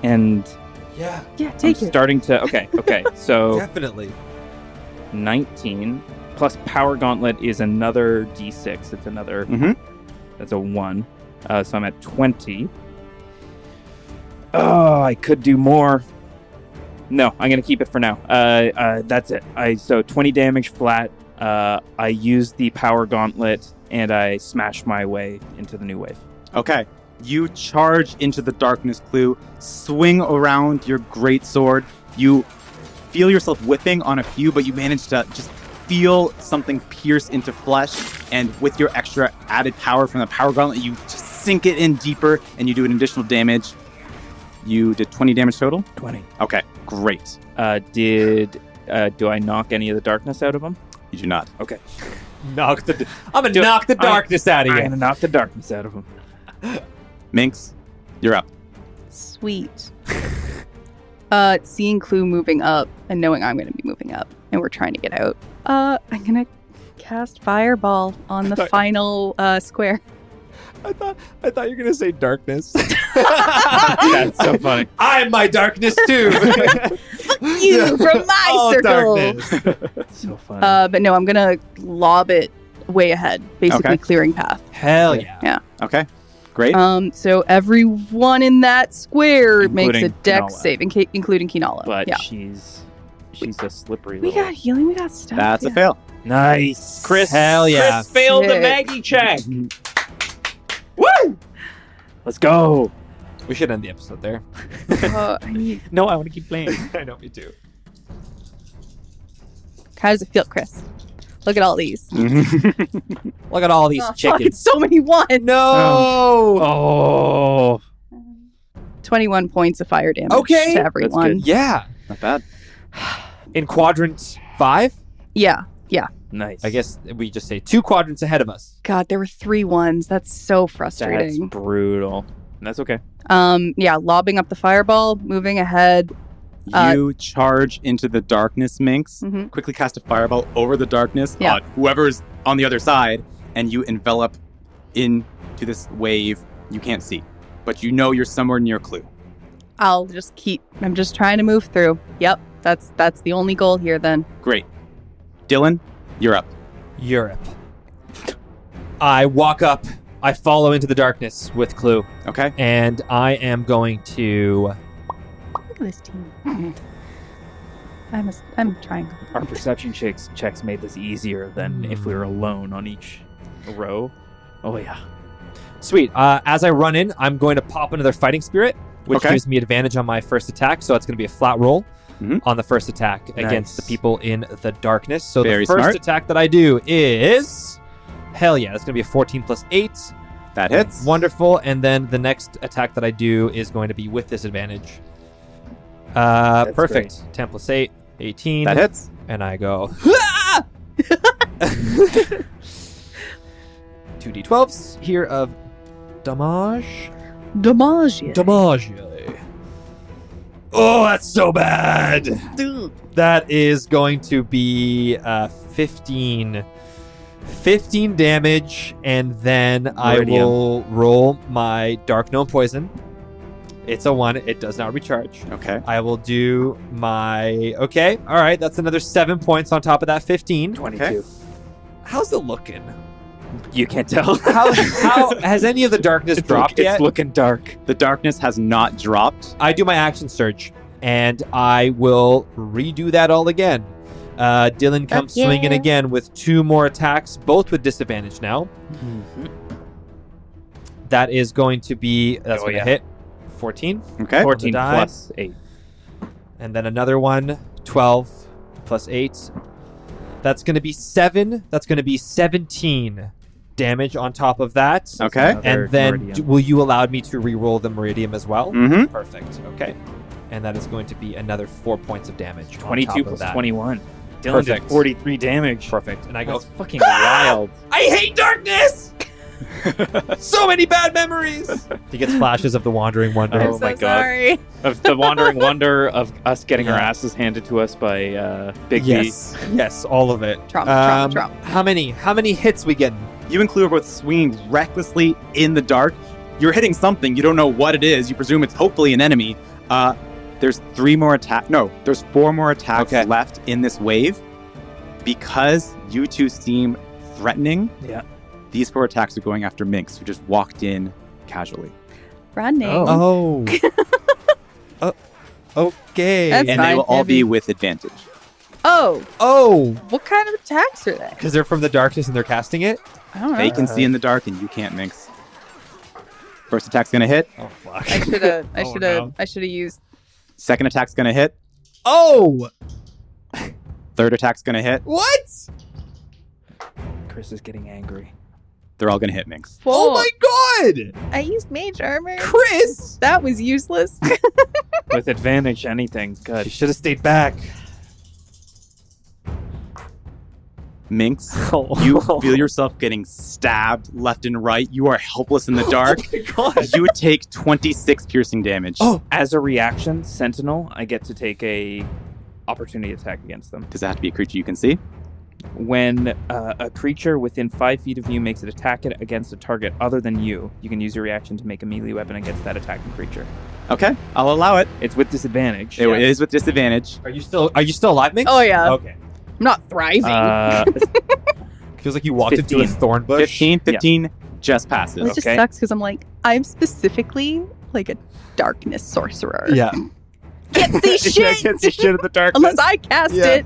Speaker 1: And
Speaker 2: Yeah,
Speaker 5: Yeah,
Speaker 1: I'm
Speaker 5: take it.
Speaker 1: starting to... Okay, so
Speaker 2: definitely.
Speaker 1: 19 plus Power Gauntlet is another D6. It's another...
Speaker 3: Mm-hmm.
Speaker 1: That's a 1. So I'm at 20. Oh, I could do more. No, I'm gonna keep it for now. That's it. So 20 damage flat. I use the power gauntlet and I smash my way into the new wave.
Speaker 3: Okay. You charge into the darkness, Clue, swing around your great sword. You feel yourself whipping on a few, but you manage to just feel something pierce into flesh, and with your extra added power from the power gauntlet, you just sink it in deeper, and you do an additional damage. You did 20 damage total?
Speaker 1: 20.
Speaker 3: Okay, great.
Speaker 1: Do I knock any of the darkness out of him?
Speaker 3: You do not.
Speaker 1: Okay.
Speaker 2: I'm gonna knock the darkness out of
Speaker 1: I'm
Speaker 2: you.
Speaker 1: gonna knock the darkness out of him.
Speaker 3: Minx, you're up.
Speaker 5: Sweet. Seeing Clue moving up and knowing I'm going to be moving up and we're trying to get out, I'm going to cast Fireball on the final square.
Speaker 2: I thought you were gonna say darkness.
Speaker 1: That's so funny.
Speaker 2: I'm my darkness too.
Speaker 5: You from my
Speaker 2: All
Speaker 5: circle.
Speaker 2: darkness.
Speaker 1: That's so funny.
Speaker 5: But no, I'm going to lob it way ahead, basically
Speaker 3: Okay.
Speaker 5: clearing path.
Speaker 2: Hell yeah.
Speaker 3: Okay, great.
Speaker 5: So everyone in that square makes a
Speaker 1: Including
Speaker 5: dex
Speaker 1: Kinala.
Speaker 5: save, including Kinala.
Speaker 1: But
Speaker 5: yeah.
Speaker 1: she's a slippery
Speaker 5: We
Speaker 1: little...
Speaker 5: got healing, we got stuff.
Speaker 3: That's a
Speaker 5: yeah.
Speaker 3: fail.
Speaker 1: Nice. Chris.
Speaker 2: Hell yeah.
Speaker 1: Chris failed the
Speaker 5: Sick.
Speaker 1: Maggie check. Woo! Let's go.
Speaker 2: We should end the episode there.
Speaker 5: I need...
Speaker 1: No, I want to keep playing.
Speaker 2: I know, me too.
Speaker 5: How does it feel, Chris? Look at all these.
Speaker 2: Look at all these
Speaker 5: Oh, fuck,
Speaker 2: chickens.
Speaker 5: it's so many ones.
Speaker 2: No.
Speaker 1: Oh.
Speaker 5: 21 points of fire damage
Speaker 2: Okay,
Speaker 5: to everyone.
Speaker 1: good.
Speaker 2: Yeah.
Speaker 3: Not bad.
Speaker 2: In quadrant 5,
Speaker 5: Yeah.
Speaker 1: Nice.
Speaker 2: I guess we just say 2 quadrants ahead of us.
Speaker 5: God, there were 3 ones. That's so
Speaker 1: that's
Speaker 5: frustrating.
Speaker 1: brutal. That's okay.
Speaker 5: Yeah, lobbing up the fireball, moving ahead.
Speaker 3: You charge into the darkness, Minx.
Speaker 5: Mhm.
Speaker 3: Quickly cast a fireball over the darkness
Speaker 5: Yeah.
Speaker 3: on whoever's on the other side, and you envelop into this wave you can't see. But you know you're somewhere near Clue.
Speaker 5: I'm just trying to move through. Yep, that's the only goal here then.
Speaker 3: Great. Dillon, you're up.
Speaker 2: Europe. I walk up. I follow into the darkness with Clue,
Speaker 3: Okay?
Speaker 2: and I am going to.
Speaker 5: Look at this team. I'm trying.
Speaker 1: Our perception checks made this easier than if we were alone on each row. Oh yeah.
Speaker 2: Sweet. As I run in, I'm going to pop another fighting spirit, which
Speaker 3: Okay.
Speaker 2: gives me advantage on my first attack. So it's going to be a flat roll
Speaker 3: Mhm.
Speaker 2: on the first attack against the
Speaker 1: Nice.
Speaker 2: people in the darkness. So
Speaker 3: Very
Speaker 2: the first
Speaker 3: smart.
Speaker 2: attack that I do is, hell yeah, that's going to be a 14 plus 8.
Speaker 3: That hits.
Speaker 2: Wonderful. And then the next attack that I do is going to be with disadvantage. Perfect. 10 plus 8, 18.
Speaker 3: That hits.
Speaker 2: And I go, 2d12s here of damage.
Speaker 5: Damage.
Speaker 2: Damage. Oh, that's so bad. That is going to be 15 damage, and then I
Speaker 1: Meridian.
Speaker 2: will roll my Dark Gnome Poison. It's a 1. It does not recharge.
Speaker 3: Okay.
Speaker 2: I will do my... Okay, all right. That's another 7 points on top of that 15.
Speaker 1: 22.
Speaker 3: Okay.
Speaker 2: How's it looking?
Speaker 1: You can't tell.
Speaker 2: How has any of the darkness dropped yet?
Speaker 1: It's looking dark.
Speaker 3: The darkness has not dropped.
Speaker 2: I do my action surge, and I will redo that all again. Dillon comes
Speaker 5: yeah.
Speaker 2: swinging again with 2 more attacks, both with disadvantage now. That is going to be... That's
Speaker 1: Oh,
Speaker 2: going to
Speaker 1: yeah.
Speaker 2: hit. 14.
Speaker 3: Okay.
Speaker 1: 14
Speaker 2: die.
Speaker 1: plus 8.
Speaker 2: And then another one, 12 plus 8. That's going to be 7. That's going to be 17 damage on top of that.
Speaker 3: Okay.
Speaker 1: Another
Speaker 2: And then
Speaker 1: meridian.
Speaker 2: will you allow me to re-roll the Meridium as well?
Speaker 3: Mm-hmm.
Speaker 2: Perfect. Okay. And that is going to be another 4 points of damage. on
Speaker 1: 22
Speaker 2: top of
Speaker 1: plus
Speaker 2: that.
Speaker 1: 21. Dillon did
Speaker 2: Perfect.
Speaker 1: 43 damage.
Speaker 2: Perfect. And I go,
Speaker 1: That's fucking wild.
Speaker 2: I hate darkness! So many bad memories! He gets flashes of the Wandering Wonder.
Speaker 1: Oh my God.
Speaker 5: Sorry.
Speaker 1: Of the wandering wonder of us getting our
Speaker 2: Yeah.
Speaker 1: asses handed to us by Big B.
Speaker 2: Yes. Yes, all of it.
Speaker 5: Trauma.
Speaker 2: How many hits we getting?
Speaker 3: You and Clue are both swinging recklessly in the dark. You're hitting something. You don't know what it is. You presume it's hopefully an enemy. There's 3 more attacks. No, there's 4 more attacks
Speaker 2: Okay.
Speaker 3: left in this wave. Because you two seem threatening,
Speaker 1: Yeah.
Speaker 3: these 4 attacks are going after Minx, who just walked in casually.
Speaker 5: Running.
Speaker 1: Oh.
Speaker 2: Oh. Okay.
Speaker 5: That's
Speaker 3: And they
Speaker 5: fine.
Speaker 3: will all be with advantage.
Speaker 2: Oh,
Speaker 5: What kind of attacks are they?
Speaker 2: because they're from the darkness and they're casting it?
Speaker 5: I don't know.
Speaker 3: They can see in the dark and you can't, Minx. First attack's gonna hit.
Speaker 2: Oh, fuck.
Speaker 5: I should have used.
Speaker 3: Second attack's gonna hit.
Speaker 2: Oh!
Speaker 3: Third attack's gonna hit.
Speaker 2: What?
Speaker 1: Chris is getting angry.
Speaker 3: They're all gonna hit Minx.
Speaker 2: Oh my god!
Speaker 5: I used mage armor.
Speaker 2: Chris!
Speaker 5: That was useless.
Speaker 1: With advantage, anything's good.
Speaker 2: She should have stayed back.
Speaker 3: Minx, you feel yourself getting stabbed left and right. You are helpless in the dark.
Speaker 2: Oh my god.
Speaker 3: You take 26 piercing damage.
Speaker 1: Oh, as a reaction, Sentinel, I get to take a opportunity attack against them.
Speaker 3: Does that have to be a creature you can see?
Speaker 1: When a creature within 5 feet of you makes an attack against a target other than you, you can use your reaction to make a melee weapon against that attacking creature.
Speaker 3: Okay, I'll allow it.
Speaker 1: It's with disadvantage.
Speaker 3: It is with disadvantage.
Speaker 2: Are you still alive, Minx?
Speaker 5: Oh, yeah.
Speaker 2: Okay.
Speaker 5: I'm not thriving.
Speaker 2: Feels like you walked into a
Speaker 1: 15.
Speaker 2: thorn bush.
Speaker 3: 15 just passes.
Speaker 5: It just
Speaker 1: okay.
Speaker 5: sucks because I'm like, I'm specifically like a darkness sorcerer.
Speaker 2: Yeah.
Speaker 5: Can't see shit
Speaker 1: Yeah, I can't see shit in the dark.
Speaker 5: unless I cast
Speaker 2: Yeah.
Speaker 5: it.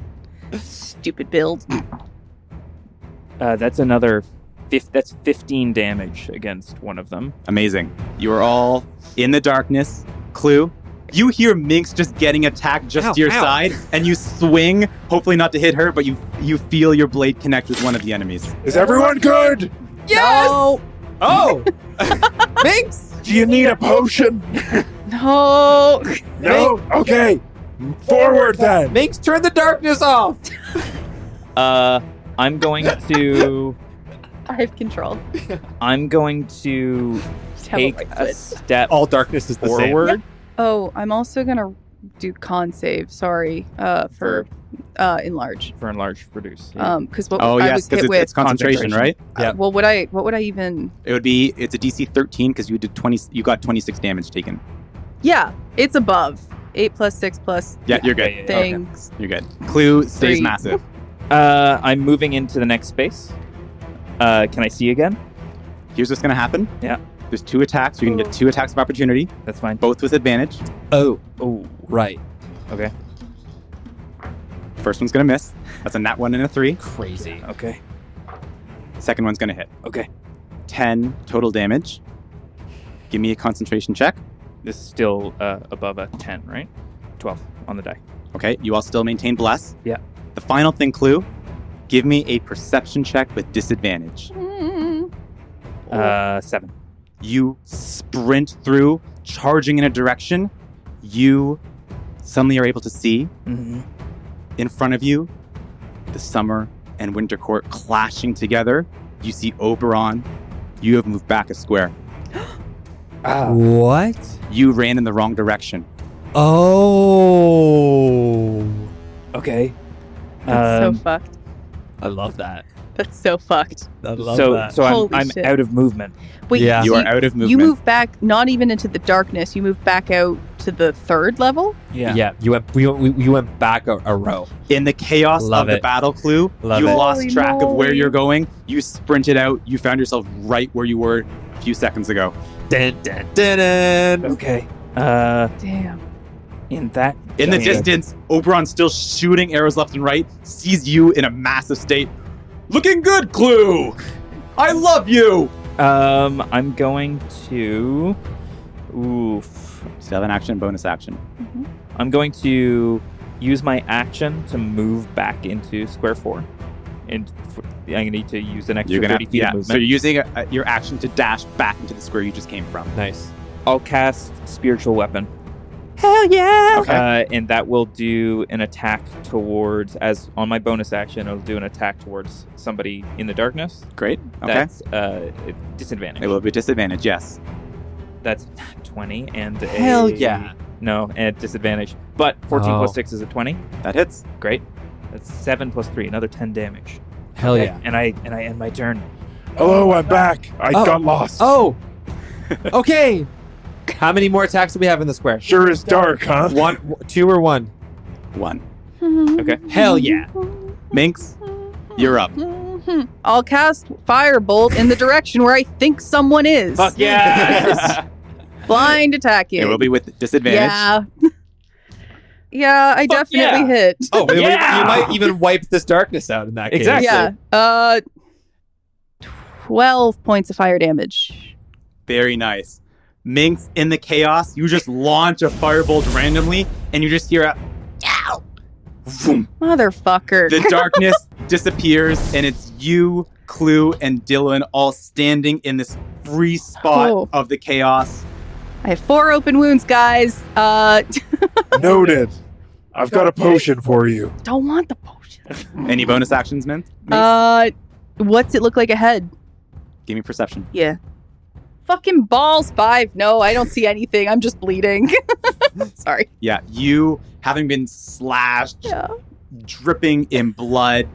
Speaker 5: Stupid build.
Speaker 1: That's another. That's 15 damage against one of them.
Speaker 3: Amazing. You are all in the darkness. Clue. You hear Minx just getting attacked just
Speaker 2: Ow,
Speaker 3: to your
Speaker 2: ow.
Speaker 3: side, and you swing, hopefully not to hit her, but you feel your blade connect with one of the enemies.
Speaker 6: Is everyone good?
Speaker 5: Yes!
Speaker 2: Oh! Minx!
Speaker 6: Do you need a potion?
Speaker 5: No.
Speaker 6: No? Okay. Forward then.
Speaker 2: Minx, turn the darkness off!
Speaker 1: I'm going to.
Speaker 5: I have control.
Speaker 1: I'm going to
Speaker 5: Tell
Speaker 1: take
Speaker 5: them I
Speaker 1: a
Speaker 5: quit.
Speaker 1: step
Speaker 2: All darkness is the same.
Speaker 1: forward.
Speaker 5: Oh, I'm also gonna do con save. Sorry, for enlarge.
Speaker 1: For enlarge, reduce.
Speaker 5: Because what
Speaker 3: Oh
Speaker 5: I
Speaker 3: yes,
Speaker 5: was
Speaker 3: because
Speaker 5: hit with.
Speaker 3: it's concentration, right?
Speaker 2: Yeah.
Speaker 5: Well, what would I even?
Speaker 3: It's a DC 13 because you did 20. You got 26 damage taken.
Speaker 5: Yeah, it's above 8 plus 6 plus
Speaker 3: Yeah, you're good.
Speaker 1: Yeah, yeah,
Speaker 5: things.
Speaker 3: You're good. Clue stays
Speaker 5: 3.
Speaker 3: massive.
Speaker 1: I'm moving into the next space. Can I see again?
Speaker 3: Here's what's gonna happen.
Speaker 1: Yeah.
Speaker 3: There's 2 attacks. You can get 2 attacks of opportunity,
Speaker 1: That's fine.
Speaker 3: both with advantage.
Speaker 2: Oh,
Speaker 1: Oh,
Speaker 2: right.
Speaker 1: okay.
Speaker 3: First one's gonna miss. That's a nat 1 and a 3.
Speaker 2: Crazy.
Speaker 1: Okay.
Speaker 3: Second one's gonna hit.
Speaker 1: Okay.
Speaker 3: 10 total damage. Give me a concentration check.
Speaker 1: This is still above a 10, right? 12 on the die.
Speaker 3: Okay, you all still maintain bless.
Speaker 1: Yeah.
Speaker 3: The final thing, Clue. Give me a perception check with disadvantage.
Speaker 5: Mm.
Speaker 1: 7.
Speaker 3: You sprint through, charging in a direction. You suddenly are able to see
Speaker 1: Mm-hmm.
Speaker 3: in front of you the summer and winter court clashing together. You see Oberon. You have moved back a square.
Speaker 2: What?
Speaker 3: You ran in the wrong direction.
Speaker 2: Oh.
Speaker 1: Okay.
Speaker 5: That's so fucked.
Speaker 2: I love that.
Speaker 5: That's so fucked.
Speaker 2: I love
Speaker 1: So
Speaker 2: that.
Speaker 5: Holy
Speaker 1: I'm
Speaker 5: shit.
Speaker 1: out of movement.
Speaker 5: Wait,
Speaker 2: Yeah.
Speaker 3: You
Speaker 5: so
Speaker 3: are out of movement.
Speaker 5: You move back, not even into the darkness. You move back out to the 3rd level.
Speaker 2: Yeah, you went back a row.
Speaker 3: In the chaos
Speaker 2: Love
Speaker 3: of the
Speaker 2: it.
Speaker 3: battle, Clue,
Speaker 2: Love
Speaker 3: you
Speaker 2: it.
Speaker 3: lost
Speaker 5: Holy
Speaker 3: track of where
Speaker 5: moly.
Speaker 3: you're going. You sprinted out. You found yourself right where you were a few seconds ago.
Speaker 2: Dun, dun, dun, dun.
Speaker 1: Okay.
Speaker 5: Damn.
Speaker 1: In that.
Speaker 3: In the
Speaker 1: case-
Speaker 3: distance, Oberon still shooting arrows left and right, sees you in a massive state. Looking good, Clue! I love you!
Speaker 1: I'm going to. Oof.
Speaker 3: Still have an action, bonus action.
Speaker 1: I'm going to use my action to move back into square 4. And I'm going to need to use an extra
Speaker 3: You're gonna
Speaker 1: 30 feet of
Speaker 3: so
Speaker 1: movement.
Speaker 3: you're using your action to dash back into the square you just came from.
Speaker 2: Nice.
Speaker 1: I'll cast Spiritual Weapon.
Speaker 2: Hell yeah!
Speaker 3: Okay.
Speaker 1: And that will do an attack towards, as on my bonus action, it'll do an attack towards somebody in the darkness.
Speaker 3: Great. Okay.
Speaker 1: That's disadvantage.
Speaker 3: It will be disadvantage, yes.
Speaker 1: That's 20 and
Speaker 2: Hell yeah.
Speaker 1: No, and disadvantage. But 14
Speaker 2: Oh.
Speaker 1: plus 6 is a 20.
Speaker 3: That hits.
Speaker 1: Great. That's 7 plus 3, another 10 damage.
Speaker 2: Hell
Speaker 1: Okay,
Speaker 2: yeah.
Speaker 1: And I end my turn.
Speaker 6: Hello, I'm back. I
Speaker 2: Oh.
Speaker 6: got lost.
Speaker 2: Oh. Okay. How many more attacks do we have in the square?
Speaker 6: Sure is dark, huh?
Speaker 2: 1, 2, or 1?
Speaker 3: 1.
Speaker 1: Okay.
Speaker 2: Hell yeah.
Speaker 3: Minx, you're up.
Speaker 5: I'll cast Firebolt in the direction where I think someone is.
Speaker 1: Fuck yeah!
Speaker 5: Blind attacking.
Speaker 3: It will be with disadvantage.
Speaker 5: Yeah. Yeah, I
Speaker 1: Fuck
Speaker 5: definitely
Speaker 1: yeah.
Speaker 5: hit.
Speaker 2: Oh,
Speaker 1: Yeah!
Speaker 2: you might even wipe this darkness out in that case.
Speaker 1: Exactly.
Speaker 5: Yeah. 12 points of fire damage.
Speaker 3: Very nice. Minx, in the chaos, you just launch a firebolt randomly, and you just hear a ow! Vroom.
Speaker 5: Motherfucker.
Speaker 3: The darkness disappears, and it's you, Clue, and Dillon all standing in this free spot
Speaker 5: Oh.
Speaker 3: of the chaos.
Speaker 5: I have 4 open wounds, guys.
Speaker 6: Noted. I've got a potion for you.
Speaker 5: Don't want the potion.
Speaker 3: Any bonus actions, Minx?
Speaker 5: What's it look like ahead?
Speaker 3: Give me perception.
Speaker 5: Yeah. Fucking balls 5. No, I don't see anything. I'm just bleeding. Sorry.
Speaker 3: Yeah, you, having been slashed,
Speaker 5: Yeah.
Speaker 3: dripping in blood,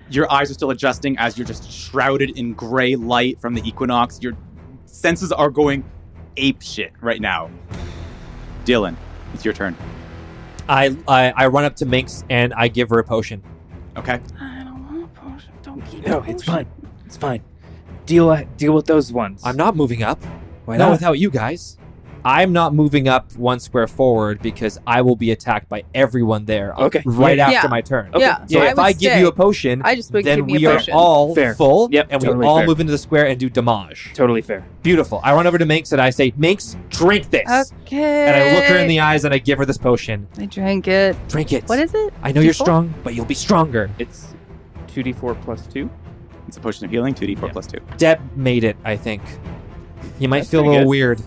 Speaker 3: your eyes are still adjusting as you're just shrouded in gray light from the Equinox. Your senses are going ape shit right now. Dillon, it's your turn.
Speaker 2: I run up to Minx and I give her a potion.
Speaker 3: Okay.
Speaker 5: I don't want a potion. Don't keep
Speaker 1: No, it's fine. It's fine. Deal with those ones.
Speaker 2: I'm not moving up.
Speaker 1: Why
Speaker 2: Not
Speaker 1: not?
Speaker 2: without you guys. I'm not moving up 1 square forward because I will be attacked by everyone there
Speaker 1: Okay.
Speaker 2: right
Speaker 5: Yeah.
Speaker 2: after my turn.
Speaker 5: Yeah,
Speaker 2: So
Speaker 5: I
Speaker 2: if
Speaker 5: would
Speaker 2: I give
Speaker 5: stay.
Speaker 2: you a potion,
Speaker 5: I just would
Speaker 2: then
Speaker 5: give me
Speaker 2: we
Speaker 5: a
Speaker 2: are
Speaker 5: potion.
Speaker 2: all
Speaker 1: Fair.
Speaker 2: full,
Speaker 1: Yep,
Speaker 2: and we
Speaker 1: totally
Speaker 2: all
Speaker 1: fair.
Speaker 2: move into the square and do damage.
Speaker 1: Totally fair.
Speaker 2: Beautiful. I run over to Minx and I say, Minx, drink this.
Speaker 5: Okay.
Speaker 2: And I look her in the eyes and I give her this potion.
Speaker 5: I drank it.
Speaker 2: Drink it.
Speaker 5: What is it?
Speaker 2: I know you're
Speaker 5: D4?
Speaker 2: strong, but you'll be stronger.
Speaker 1: It's 2d4 plus 2.
Speaker 3: It's a potion of healing, 2d4
Speaker 1: Yeah.
Speaker 3: plus 2.
Speaker 2: Deb made it, I think. You might
Speaker 1: That's
Speaker 2: feel a
Speaker 1: pretty
Speaker 2: little
Speaker 1: good.
Speaker 2: weird.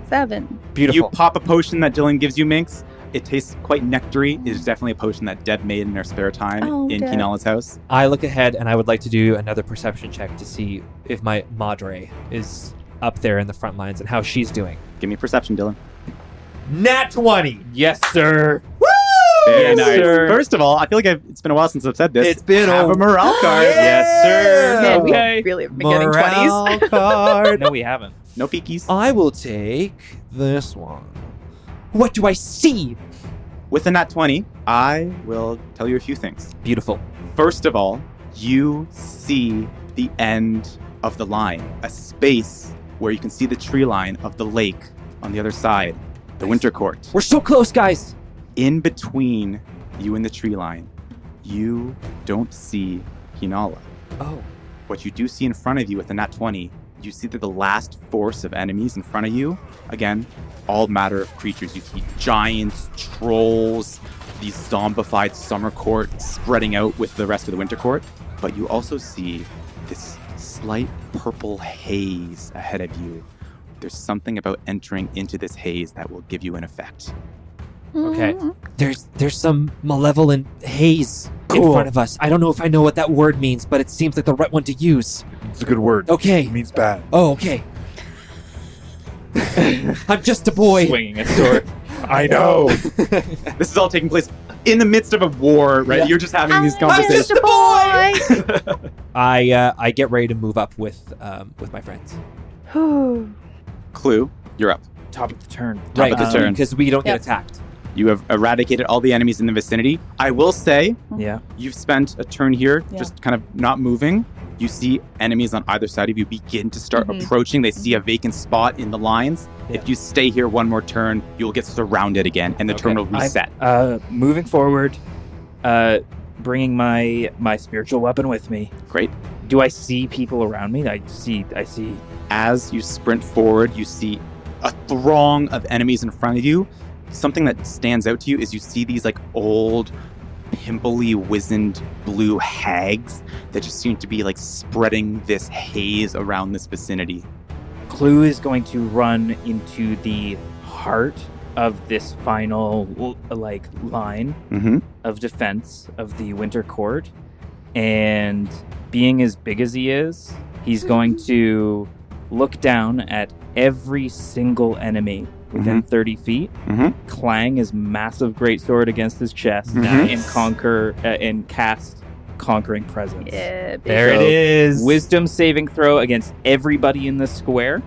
Speaker 5: 7.
Speaker 2: Beautiful.
Speaker 3: You pop a potion that Dillon gives you, Minx. It tastes quite nectary. It is definitely a potion that Deb made in her spare time
Speaker 5: Oh,
Speaker 3: in
Speaker 5: Deb.
Speaker 3: Kinala's house.
Speaker 2: I look ahead and I would like to do another perception check to see if my Madre is up there in the front lines and how she's doing.
Speaker 3: Give me perception, Dillon.
Speaker 2: Nat 20!
Speaker 1: Yes, sir.
Speaker 3: Very
Speaker 1: Yes,
Speaker 3: nice.
Speaker 1: sir.
Speaker 3: First of all, I feel like it's been a while since I've said this.
Speaker 2: It's been
Speaker 3: Have
Speaker 2: a-
Speaker 3: a morale card.
Speaker 1: Yes, sir.
Speaker 5: Man, we
Speaker 1: Okay.
Speaker 5: really have been getting 20s.
Speaker 2: Morale card.
Speaker 1: No, we haven't.
Speaker 3: No peekies.
Speaker 2: I will take this one. What do I see?
Speaker 3: With a nat 20, I will tell you a few things.
Speaker 2: Beautiful.
Speaker 3: First of all, you see the end of the line, a space where you can see the tree line of the lake on the other side, the winter court.
Speaker 2: We're so close, guys.
Speaker 3: In between you and the tree line, you don't see Hinala.
Speaker 2: Oh.
Speaker 3: What you do see in front of you with the nat 20, you see that the last force of enemies in front of you, again, all matter of creatures. You see giants, trolls, these zombified summer court spreading out with the rest of the winter court. But you also see this slight purple haze ahead of you. There's something about entering into this haze that will give you an effect.
Speaker 2: Okay. There's some malevolent haze in
Speaker 6: Cool.
Speaker 2: front of us. I don't know if I know what that word means, but it seems like the right one to use.
Speaker 6: It's a good word.
Speaker 2: Okay.
Speaker 6: It means bad.
Speaker 2: Oh, okay. I'm just a boy.
Speaker 1: Swinging a sword.
Speaker 6: I know.
Speaker 3: This is all taking place in the midst of a war, right?
Speaker 2: Yeah.
Speaker 3: You're just having these
Speaker 5: I'm
Speaker 3: conversations.
Speaker 5: just a boy.
Speaker 2: I get ready to move up with my friends.
Speaker 3: Clue, you're up.
Speaker 1: Top of the turn.
Speaker 2: Right,
Speaker 3: of the turn.
Speaker 2: because we don't
Speaker 5: Yep.
Speaker 2: get attacked.
Speaker 3: You have eradicated all the enemies in the vicinity. I will say,
Speaker 1: Yeah.
Speaker 3: you've spent a turn here
Speaker 5: Yeah.
Speaker 3: just kind of not moving. You see enemies on either side of you begin to start
Speaker 5: Mhm.
Speaker 3: approaching. They see a vacant spot in the lines.
Speaker 2: Yeah.
Speaker 3: If you stay here one more turn, you'll get surrounded again, and the turn will reset.
Speaker 1: Moving forward, bringing my spiritual weapon with me.
Speaker 3: Great.
Speaker 1: Do I see people around me? I see.
Speaker 3: As you sprint forward, you see a throng of enemies in front of you. Something that stands out to you is you see these like old, pimply, wizened blue hags that just seem to be like spreading this haze around this vicinity.
Speaker 1: Clue is going to run into the heart of this final line
Speaker 3: Mm-hmm.
Speaker 1: of defense of the winter court, and being as big as he is, he's going to look down at every single enemy within 30 feet,
Speaker 3: Mhm.
Speaker 1: clang his massive greatsword against his chest,
Speaker 3: Mhm.
Speaker 1: and conquer and cast Conquering Presence.
Speaker 5: Yeah,
Speaker 2: There
Speaker 1: So,
Speaker 2: it is.
Speaker 1: Wisdom saving throw against everybody in the square.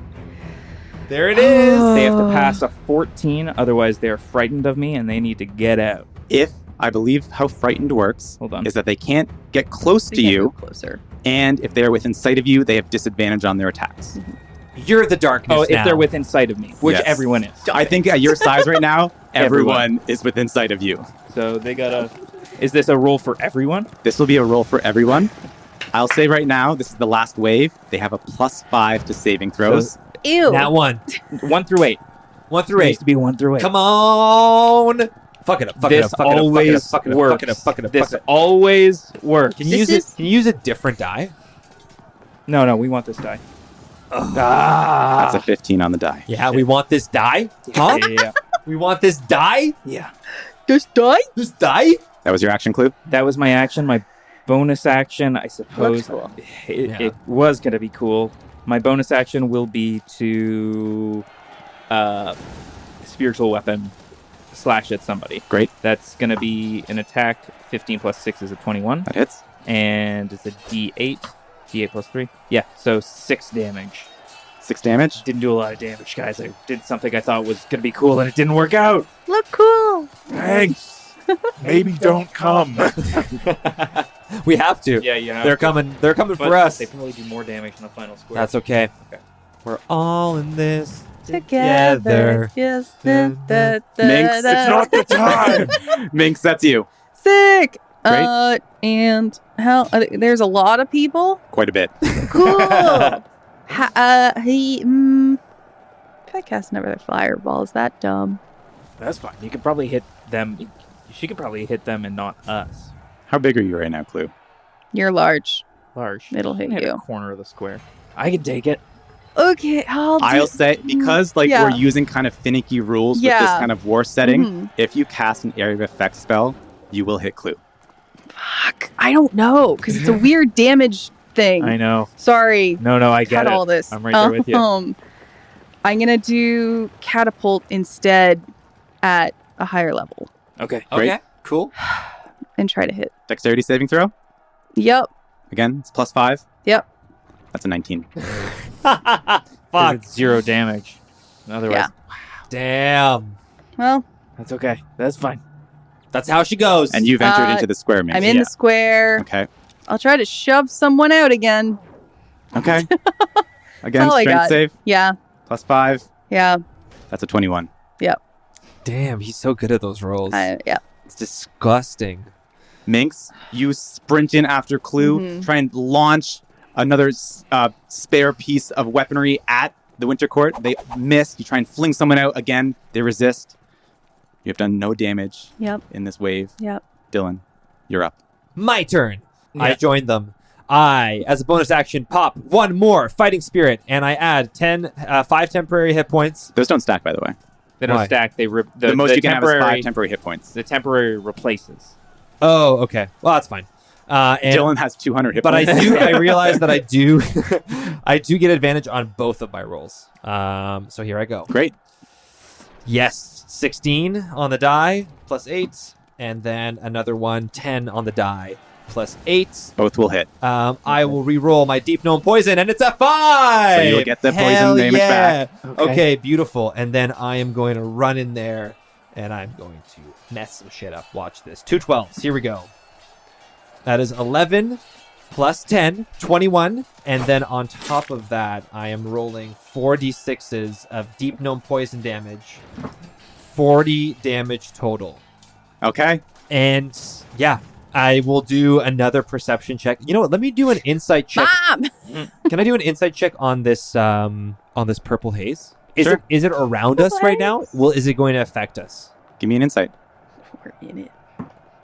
Speaker 2: There it is.
Speaker 1: They have to pass a 14, otherwise they're frightened of me and they need to get out.
Speaker 3: If I believe how frightened works
Speaker 1: Hold on.
Speaker 3: is that they can't get close to
Speaker 5: They can't
Speaker 3: you,
Speaker 5: move closer.
Speaker 3: and if they are within sight of you, they have disadvantage on their attacks.
Speaker 2: You're the darkness
Speaker 1: Oh, if
Speaker 2: now.
Speaker 1: they're within sight of me, which
Speaker 3: Yes.
Speaker 1: everyone is.
Speaker 3: I think at your size right now, Everyone is within sight of you.
Speaker 1: So they gotta. Is this a roll for everyone?
Speaker 3: This will be a roll for everyone. I'll say right now, this is the last wave. They have a +5 to saving throws.
Speaker 5: Ew.
Speaker 2: That one.
Speaker 1: 1 through 8.
Speaker 2: 1 through
Speaker 1: It
Speaker 2: 8.
Speaker 1: needs to be 1 through 8.
Speaker 2: Come on. Fuck it up. Fuck it
Speaker 1: This
Speaker 2: up. Fuck it up.
Speaker 1: always
Speaker 2: Fuck it up.
Speaker 1: works.
Speaker 2: Fuck it up. Fuck it up.
Speaker 1: This
Speaker 2: Fuck it up.
Speaker 1: always works.
Speaker 2: Can you use it? Can you use a different die?
Speaker 1: No, we want this die.
Speaker 3: That's a 15 on the die.
Speaker 2: Yeah, we want this die. Huh?
Speaker 1: Yeah.
Speaker 2: We want this die.
Speaker 1: Yeah.
Speaker 5: This die?
Speaker 2: This die.
Speaker 3: That was your action clue?
Speaker 1: That was my action. My bonus action, I suppose.
Speaker 5: Cool.
Speaker 1: It was going to be cool. My bonus action will be to spiritual weapon slash at somebody.
Speaker 3: Great.
Speaker 1: That's going to be an attack. 15 plus 6 is a 21.
Speaker 3: That hits.
Speaker 1: And it's a D8. D8 plus 3. Yeah, so 6 damage.
Speaker 3: 6 damage.
Speaker 1: Didn't do a lot of damage, guys. I did something I thought was going to be cool, and it didn't work out.
Speaker 5: Look cool.
Speaker 6: Thanks. Maybe don't come.
Speaker 2: We have to.
Speaker 1: Yeah, yeah.
Speaker 2: They're coming. They're coming
Speaker 1: But
Speaker 2: for us.
Speaker 1: They probably do more damage in the final square.
Speaker 2: That's okay.
Speaker 1: Okay.
Speaker 2: We're all in this
Speaker 5: Together. Yes.
Speaker 3: Minx,
Speaker 6: It's not the time.
Speaker 3: Minx, that's you.
Speaker 5: Sick.
Speaker 3: Great.
Speaker 5: And how? There's a lot of people.
Speaker 3: Quite a bit.
Speaker 5: Cool. If I cast another fireball, is that dumb?
Speaker 1: That's fine. You could probably hit them. She could probably hit them and not us.
Speaker 3: How big are you right now, Clue?
Speaker 5: You're large.
Speaker 1: Large.
Speaker 5: It'll hit
Speaker 1: Hit
Speaker 5: you.
Speaker 1: a corner of the square. I can take it.
Speaker 5: Okay,
Speaker 3: I'll say, because
Speaker 5: Yeah.
Speaker 3: we're using kind of finicky rules with this
Speaker 5: Yeah.
Speaker 3: kind of war setting,
Speaker 5: Mhm.
Speaker 3: if you cast an area of effect spell, you will hit Clue.
Speaker 5: Fuck, I don't know because it's a weird damage thing.
Speaker 1: I know.
Speaker 5: Sorry.
Speaker 1: No, I get
Speaker 5: Cut
Speaker 1: it.
Speaker 5: all this.
Speaker 1: I'm right there with you.
Speaker 5: I'm gonna do catapult instead at a higher level
Speaker 1: Okay.
Speaker 3: Great.
Speaker 2: Okay. Cool.
Speaker 5: and try to hit.
Speaker 3: Dexterity saving throw.
Speaker 5: Yep.
Speaker 3: Again, it's +5.
Speaker 5: Yep.
Speaker 3: That's a 19.
Speaker 2: Fuck.
Speaker 1: It's 0 damage. Otherwise,
Speaker 2: Damn.
Speaker 5: Well,
Speaker 1: that's okay. That's fine.
Speaker 2: That's how she goes.
Speaker 3: And you've entered into the square, Minx.
Speaker 5: I'm in the square.
Speaker 3: Okay.
Speaker 5: I'll try to shove someone out again.
Speaker 3: Okay. Again,
Speaker 5: all I
Speaker 3: strength
Speaker 5: got.
Speaker 3: save.
Speaker 5: Yeah.
Speaker 3: +5.
Speaker 5: Yeah.
Speaker 3: That's a 21.
Speaker 2: Damn, he's so good at those rolls.
Speaker 5: Yeah.
Speaker 2: It's disgusting.
Speaker 3: Minx, you sprint in after Clue,
Speaker 5: Mhm.
Speaker 3: try and launch another spare piece of weaponry at the Winter Court. They miss. You try and fling someone out again. They resist. You have done no damage
Speaker 5: Yep.
Speaker 3: in this wave.
Speaker 5: Yep.
Speaker 3: Dylan, you're up.
Speaker 2: My turn. I
Speaker 1: Yeah.
Speaker 2: joined them. I, as a bonus action, pop one more fighting spirit, and I add 5 temporary hit points.
Speaker 3: Those don't stack, by the way.
Speaker 1: They don't
Speaker 2: Why?
Speaker 1: stack. They
Speaker 3: The most you can have is 5 temporary hit points.
Speaker 1: The temporary replaces.
Speaker 2: Oh, okay. Well, that's fine. And
Speaker 3: Dylan has 200 hit
Speaker 2: but
Speaker 3: points.
Speaker 2: I realize that I do get advantage on both of my rolls. So here I go.
Speaker 3: Great.
Speaker 2: Yes, 16 on the die plus 8, and then another one 10 on the die plus 8.
Speaker 3: Both will hit.
Speaker 2: I will re-roll my deep gnome poison, and it's a 5.
Speaker 3: So you'll get the poison
Speaker 2: Hell
Speaker 3: damage
Speaker 2: yeah.
Speaker 3: back.
Speaker 2: Okay, beautiful. And then I am going to run in there, and I'm going to mess some shit up. Watch this. 2 12s. Here we go. That is 11 plus 10, 21. And then on top of that, I am rolling 4d6s of deep gnome poison damage. 40 damage total.
Speaker 3: Okay.
Speaker 2: And yeah, I will do another perception check. You know what? Let me do an insight check.
Speaker 5: Mom!
Speaker 2: Can I do an insight check on this purple haze?
Speaker 3: Sure.
Speaker 2: Is it around us right now? Well, is it going to affect us?
Speaker 3: Give me an insight.
Speaker 5: We're in it.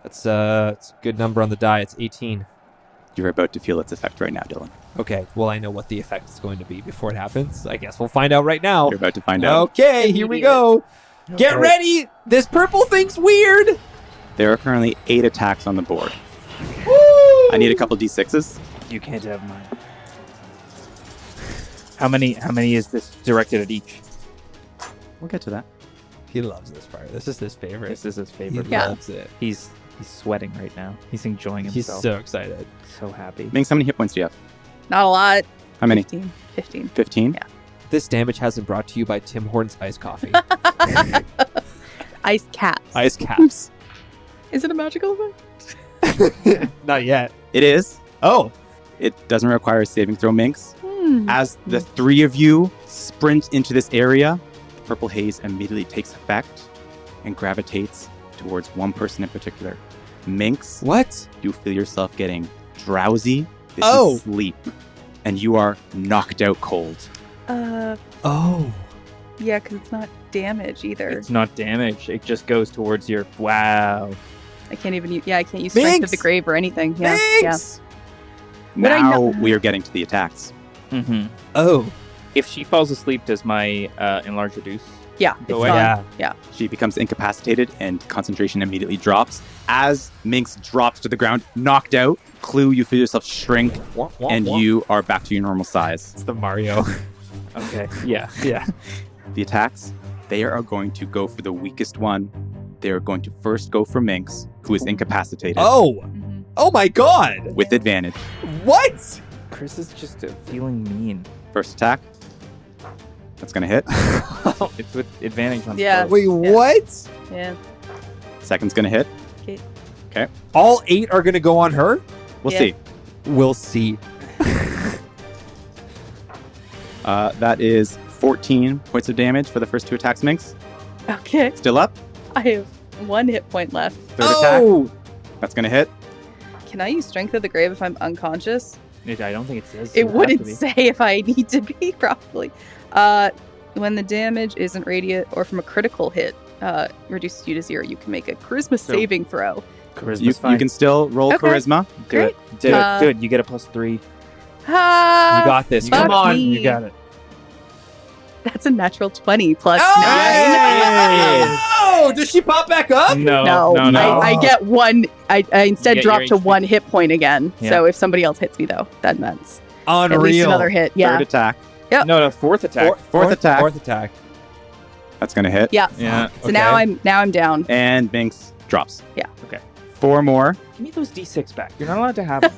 Speaker 2: It's a good number on the die. It's 18.
Speaker 3: You're about to feel its effect right now, Dylan.
Speaker 2: Okay. Well, I know what the effect is going to be before it happens. I guess we'll find out right now.
Speaker 3: You're about to find out.
Speaker 2: Okay, here we go. Get ready. This purple thing's weird.
Speaker 3: There are currently 8 attacks on the board.
Speaker 2: Woo!
Speaker 3: I need a couple d6s.
Speaker 1: You can't have mine. How many is this directed at each?
Speaker 3: We'll get to that.
Speaker 2: He loves this part. This is his favorite.
Speaker 1: This is his
Speaker 2: He
Speaker 1: favorite.
Speaker 5: Yeah.
Speaker 2: loves it.
Speaker 1: He's sweating right now. He's enjoying
Speaker 2: He's
Speaker 1: himself.
Speaker 2: so excited.
Speaker 1: so happy.
Speaker 3: Minx, how many hit points do you have?
Speaker 5: Not a lot.
Speaker 3: How many?
Speaker 5: 15.
Speaker 3: 15?
Speaker 5: Yeah.
Speaker 2: This damage has been brought to you by Tim Hortons Iced Coffee.
Speaker 5: Ice caps.
Speaker 2: Ice caps.
Speaker 5: Is it a magical effect?
Speaker 2: Not yet.
Speaker 3: It is.
Speaker 2: Oh.
Speaker 3: It doesn't require a saving throw, Minx.
Speaker 5: Hmm.
Speaker 3: As the 3 of you sprint into this area, the purple haze immediately takes effect, and gravitates towards one person in particular. Minx,
Speaker 2: What?
Speaker 3: you feel yourself getting drowsy. This
Speaker 2: Oh.
Speaker 3: is sleep. And you are knocked out cold.
Speaker 2: Oh.
Speaker 5: Yeah, because it's not damage either.
Speaker 1: It's not damage. It just goes towards your. Wow.
Speaker 5: I can't even. I can't use Strength of the
Speaker 2: Minx!
Speaker 5: Grave or anything. Yeah,
Speaker 2: Thanks!
Speaker 5: Would I
Speaker 3: Now
Speaker 5: know-
Speaker 3: we are getting to the attacks.
Speaker 1: Mm-hmm.
Speaker 2: Oh.
Speaker 1: If she falls asleep, does my enlarge reduce?
Speaker 5: yeah. It's
Speaker 1: Go away.
Speaker 5: gone.
Speaker 2: Yeah.
Speaker 3: She becomes incapacitated and concentration immediately drops. As Minx drops to the ground, knocked out, Clue, you feel yourself shrink and you are back to your normal size.
Speaker 2: It's the Mario.
Speaker 1: Okay. Yeah. Yeah.
Speaker 3: The attacks, they are going to go for the weakest one. They are going to first go for Minx, who is incapacitated,
Speaker 2: Oh.
Speaker 5: Mhm.
Speaker 2: Oh my god.
Speaker 3: with advantage.
Speaker 2: What?
Speaker 1: Chris is just feeling mean.
Speaker 3: First attack. That's going to hit.
Speaker 1: It's with advantage on.
Speaker 5: Yeah.
Speaker 1: both.
Speaker 2: Wait, what?
Speaker 5: Yeah.
Speaker 3: Second's going to hit.
Speaker 2: All 8 are gonna go on her?
Speaker 3: We'll
Speaker 5: Yeah.
Speaker 3: see.
Speaker 2: We'll see.
Speaker 3: That is 14 points of damage for the first 2 attacks, Minx.
Speaker 5: Okay.
Speaker 3: Still up.
Speaker 5: I have 1 hit point left.
Speaker 3: Third attack. That's going to hit.
Speaker 5: Can I use Strength of the Grave if I'm unconscious?
Speaker 1: I don't think it says.
Speaker 5: It
Speaker 1: you have to
Speaker 5: wouldn't
Speaker 1: be.
Speaker 5: say if I need to be, probably. When the damage isn't radiant or from a critical hit, reduces you to 0, you can make a charisma saving throw.
Speaker 1: Charisma's
Speaker 3: You
Speaker 1: fine.
Speaker 3: can still roll
Speaker 5: Okay.
Speaker 3: charisma.
Speaker 1: do it. Do
Speaker 5: Uh,
Speaker 1: it. Do it. You get a +3.
Speaker 5: Ah,
Speaker 2: You got this.
Speaker 5: fuck
Speaker 2: Come on.
Speaker 5: me.
Speaker 1: You got it.
Speaker 5: That's a natural 20 plus
Speaker 2: Oh!
Speaker 5: 9.
Speaker 2: Oh, does she pop back up?
Speaker 1: No.
Speaker 5: No,
Speaker 1: No. No.
Speaker 5: I get 1. I instead
Speaker 1: get
Speaker 5: drop
Speaker 1: your
Speaker 5: to
Speaker 1: HP.
Speaker 5: 1 hit point again.
Speaker 1: Yeah.
Speaker 5: So if somebody else hits me, though, then that's at least
Speaker 2: Unreal.
Speaker 5: another hit. Yeah.
Speaker 3: Third attack.
Speaker 1: No. Fourth attack.
Speaker 3: Fourth attack.
Speaker 2: Fourth attack.
Speaker 3: That's going to hit.
Speaker 5: Yeah.
Speaker 1: Yeah.
Speaker 5: So now I'm down.
Speaker 3: And Minx drops.
Speaker 5: Yeah.
Speaker 1: Okay.
Speaker 3: 4 more.
Speaker 1: Give me those D6 back. You're not allowed to have them.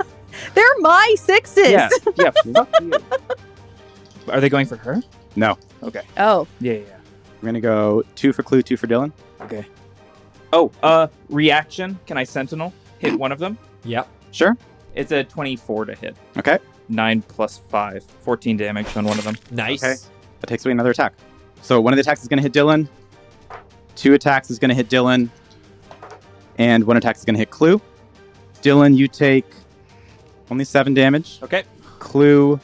Speaker 5: They're my 6s.
Speaker 1: Yeah. Yeah. Fuck you. Are they going for her?
Speaker 3: No.
Speaker 1: Okay.
Speaker 5: Oh.
Speaker 1: Yeah.
Speaker 3: We're going to go 2 for Clue, 2 for Dillon.
Speaker 1: Okay. Oh, reaction. Can I sentinel hit one of them?
Speaker 2: Yep.
Speaker 3: Sure.
Speaker 1: It's a 24 to hit.
Speaker 3: Okay.
Speaker 1: 9 plus 5. 14 damage on one of them.
Speaker 2: Nice.
Speaker 3: Okay. That takes away another attack. So one of the attacks is going to hit Dillon. 2 attacks is going to hit Dillon. And 1 attack is going to hit Clue. Dillon, you take only 7 damage.
Speaker 2: Okay.
Speaker 3: Clue,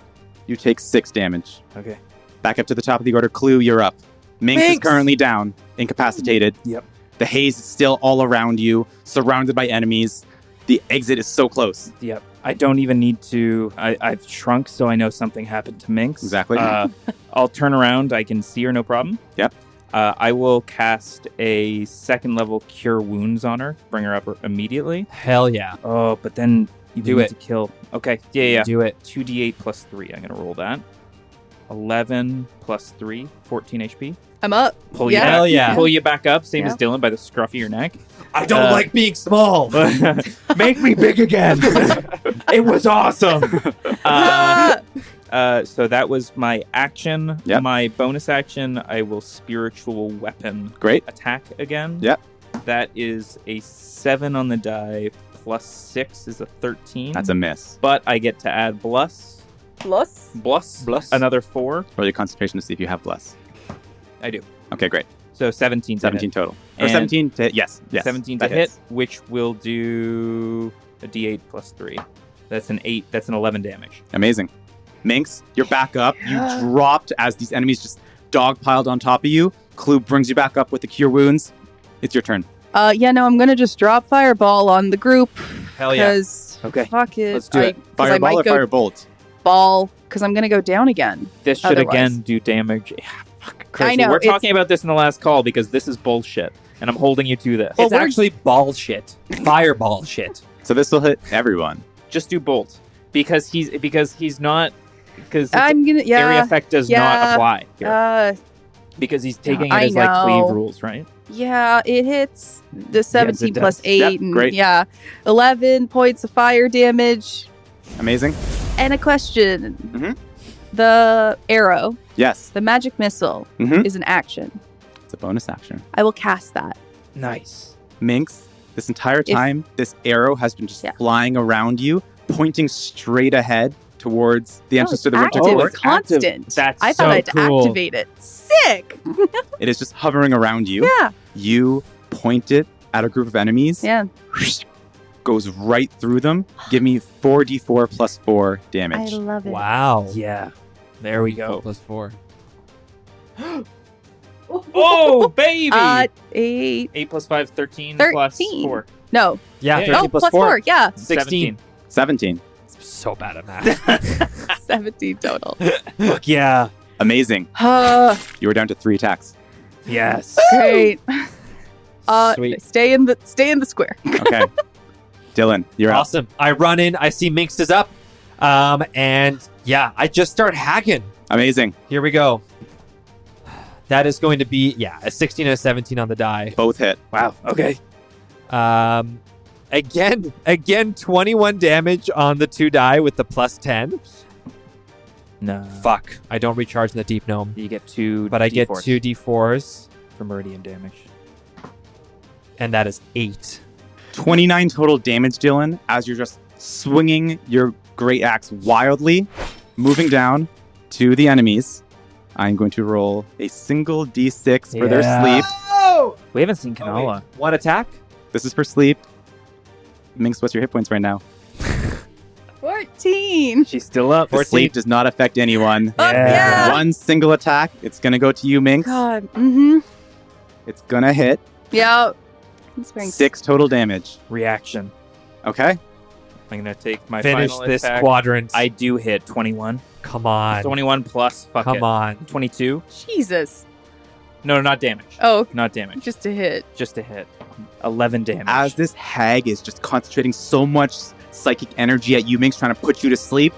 Speaker 3: you take 6 damage.
Speaker 1: Okay.
Speaker 3: Back up to the top of the order. Clue, you're up. Minx is
Speaker 2: Minx!
Speaker 3: currently down, incapacitated.
Speaker 1: Yep.
Speaker 3: The haze is still all around you, surrounded by enemies. The exit is so close.
Speaker 1: Yep. I don't even need to. I've shrunk, so I know something happened to Minx.
Speaker 3: Exactly.
Speaker 1: I'll turn around. I can see her, no problem.
Speaker 3: Yep.
Speaker 1: I will cast a 2nd level Cure Wounds on her. Bring her up immediately.
Speaker 2: Hell yeah.
Speaker 1: Oh, but then you
Speaker 2: Do
Speaker 1: need
Speaker 2: it.
Speaker 1: to kill. Okay. Yeah.
Speaker 2: Do it.
Speaker 1: 2d8 plus 3. I'm going to roll that. 11 plus 3, 14 HP.
Speaker 5: I'm up.
Speaker 1: Pull
Speaker 5: Yeah.
Speaker 1: you back,
Speaker 2: Hell yeah.
Speaker 1: Pull you back up, same
Speaker 5: Yeah.
Speaker 1: as Dillon, by the scruff of your neck.
Speaker 2: I don't like being small.
Speaker 1: Make me big again. It was awesome.
Speaker 5: Ah!
Speaker 1: So that was my action.
Speaker 3: Yep.
Speaker 1: My bonus action, I will spiritual weapon
Speaker 3: Great.
Speaker 1: attack again.
Speaker 3: Yep.
Speaker 1: That is a 7 on the die, plus 6 is a 13.
Speaker 3: That's a miss.
Speaker 1: But I get to add bless.
Speaker 5: Plus.
Speaker 1: Bless. Another 4.
Speaker 3: Roll your concentration to see if you have bless.
Speaker 1: I do.
Speaker 3: Okay, great.
Speaker 1: So 17 to
Speaker 3: 17
Speaker 1: hit.
Speaker 3: total. Or
Speaker 1: And
Speaker 3: 17 to hit. Yes.
Speaker 1: 17 to
Speaker 3: that
Speaker 1: hit,
Speaker 3: hits.
Speaker 1: which will do a d8 plus 3. That's an 8. That's an 11 damage.
Speaker 3: Amazing. Minx, you're back up. You dropped as these enemies just dogpiled on top of you. Clue brings you back up with the Cure Wounds. It's your turn.
Speaker 5: Yeah, no, I'm gonna just drop Fireball on the group.
Speaker 2: Hell yeah.
Speaker 5: Because
Speaker 1: Okay.
Speaker 5: fuck it.
Speaker 1: Let's do it.
Speaker 5: 'Cause I
Speaker 3: Fireball or
Speaker 5: might go
Speaker 3: Firebolt?
Speaker 5: ball because I'm gonna go down again.
Speaker 1: This should
Speaker 5: Otherwise.
Speaker 1: again do damage. Yeah, fuck, Chris,
Speaker 5: I know,
Speaker 1: we're
Speaker 5: it's-
Speaker 1: talking about this in the last call because this is bullshit, and I'm holding you to this.
Speaker 5: Well,
Speaker 2: It's
Speaker 5: we're-
Speaker 2: actually ball shit. Fireball shit.
Speaker 3: So this will hit everyone.
Speaker 1: Just do bolt because he's not because
Speaker 5: I'm gonna
Speaker 1: area effect does not
Speaker 5: yeah,
Speaker 1: apply here because he's taking it
Speaker 5: I
Speaker 1: as like cleave
Speaker 5: know.
Speaker 1: rules, right?
Speaker 5: yeah, it hits the 17
Speaker 1: it
Speaker 5: plus
Speaker 1: does.
Speaker 5: 8
Speaker 3: Yep,
Speaker 5: and
Speaker 3: great.
Speaker 5: yeah, 11 points of fire damage.
Speaker 3: Amazing.
Speaker 5: And a question:
Speaker 3: Mhm.
Speaker 5: the arrow,
Speaker 3: Yes.
Speaker 5: the magic missile,
Speaker 3: Mhm.
Speaker 5: is an action.
Speaker 3: It's a bonus action.
Speaker 5: I will cast that.
Speaker 1: Nice.
Speaker 3: Minx, this entire time, this arrow has been just
Speaker 5: Yeah.
Speaker 3: flying around you, pointing straight ahead towards the entrance to the winter
Speaker 5: active.
Speaker 3: court.
Speaker 5: It's constant.
Speaker 1: That's
Speaker 5: I
Speaker 1: so
Speaker 5: thought I had to
Speaker 1: cool.
Speaker 5: activate it. Sick.
Speaker 3: It is just hovering around you.
Speaker 5: Yeah.
Speaker 3: You point it at a group of enemies.
Speaker 5: Yeah.
Speaker 3: Goes right through them. Give me 4d4 plus 4
Speaker 5: I
Speaker 3: damage.
Speaker 5: love it.
Speaker 2: Wow.
Speaker 1: Yeah. There we go.
Speaker 2: 4 +4.
Speaker 1: Oh, baby!
Speaker 5: 8.
Speaker 1: 8 plus 5, 13,
Speaker 5: 13.
Speaker 1: plus 4.
Speaker 5: No.
Speaker 2: Yeah,
Speaker 1: Yeah.
Speaker 2: 13
Speaker 5: Oh, plus 4. Yeah.
Speaker 2: 16.
Speaker 3: 17.
Speaker 2: So bad at math.
Speaker 5: 17 total.
Speaker 1: Fuck yeah.
Speaker 3: Amazing.
Speaker 5: Uh,
Speaker 3: You were down to 3 attacks.
Speaker 1: Yes.
Speaker 5: great.
Speaker 2: Sweet.
Speaker 5: Stay in the square.
Speaker 3: Okay. Dillon, you're up.
Speaker 2: Awesome. I run in. I see Minx is up. And yeah, I just start hacking.
Speaker 3: Amazing.
Speaker 2: Here we go. That is going to be, a 16 and a 17 on the die.
Speaker 3: Both hit.
Speaker 1: Wow. Okay.
Speaker 2: Again, 21 damage on the 2 die with the plus 10.
Speaker 1: No.
Speaker 2: Fuck. I don't recharge in the Deep Gnome.
Speaker 1: You get 2
Speaker 2: But I get
Speaker 1: D4s
Speaker 2: 2 D4s,
Speaker 1: for meridian damage.
Speaker 2: and that is 8.
Speaker 3: 29 total damage, Dillon, as you're just swinging your great axe wildly, moving down to the enemies. I'm going to roll a single d6 for their
Speaker 1: Yeah.
Speaker 3: sleep.
Speaker 2: Oh!
Speaker 1: We haven't seen Canola.
Speaker 2: One attack?
Speaker 3: This is for sleep. Minx, what's your hit points right now?
Speaker 5: 14.
Speaker 1: She's still up.
Speaker 3: Sleep does not affect anyone.
Speaker 5: Fuck yeah.
Speaker 3: One single attack. It's going to go to you, Minx.
Speaker 5: God. Mm-hmm.
Speaker 3: It's going to hit.
Speaker 5: Yeah. It's very
Speaker 3: 6 total damage.
Speaker 1: Reaction.
Speaker 3: Okay?
Speaker 1: I'm going to take my
Speaker 2: Finish
Speaker 1: final
Speaker 2: this
Speaker 1: attack.
Speaker 2: quadrant.
Speaker 1: I do hit 21.
Speaker 2: Come on.
Speaker 1: 21 plus. Fuck
Speaker 2: Come
Speaker 1: it.
Speaker 2: on.
Speaker 1: 22.
Speaker 5: Jesus.
Speaker 1: No, not damage.
Speaker 5: Oh,
Speaker 1: Not damage.
Speaker 5: just a hit.
Speaker 1: Just a hit. 11 damage.
Speaker 3: As this hag is just concentrating so much psychic energy at you, Minx, trying to put you to sleep,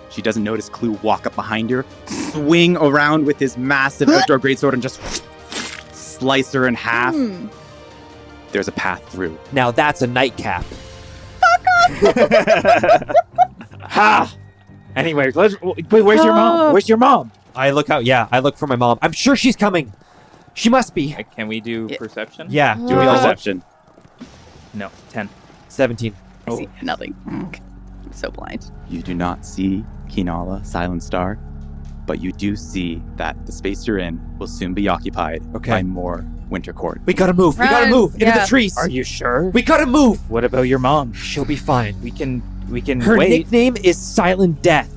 Speaker 3: she doesn't notice Clue walk up behind her, swing around with his massive outdoor greatsword, and just slice her in half. There's a path through.
Speaker 2: Now that's a nightcap.
Speaker 1: Ha! Anyway, wait, where's your mom? Where's your mom?
Speaker 2: I look out. Yeah, I look for my mom. I'm sure she's coming. She must be.
Speaker 1: Can we do
Speaker 5: Yeah.
Speaker 1: perception?
Speaker 2: Yeah.
Speaker 3: Do me perception.
Speaker 1: No, 10.
Speaker 2: 17.
Speaker 5: I see nothing. I'm so blind.
Speaker 3: You do not see Kinala, Silent Star, but you do see that the space you're in will soon be occupied by more Winter Court.
Speaker 2: We gotta move. We gotta
Speaker 5: Run.
Speaker 2: move into
Speaker 5: Yeah.
Speaker 2: the trees.
Speaker 1: Are you sure?
Speaker 2: We gotta move.
Speaker 1: What about your mom?
Speaker 2: She'll be fine.
Speaker 1: We can
Speaker 2: Her
Speaker 1: wait.
Speaker 2: nickname is Silent Death.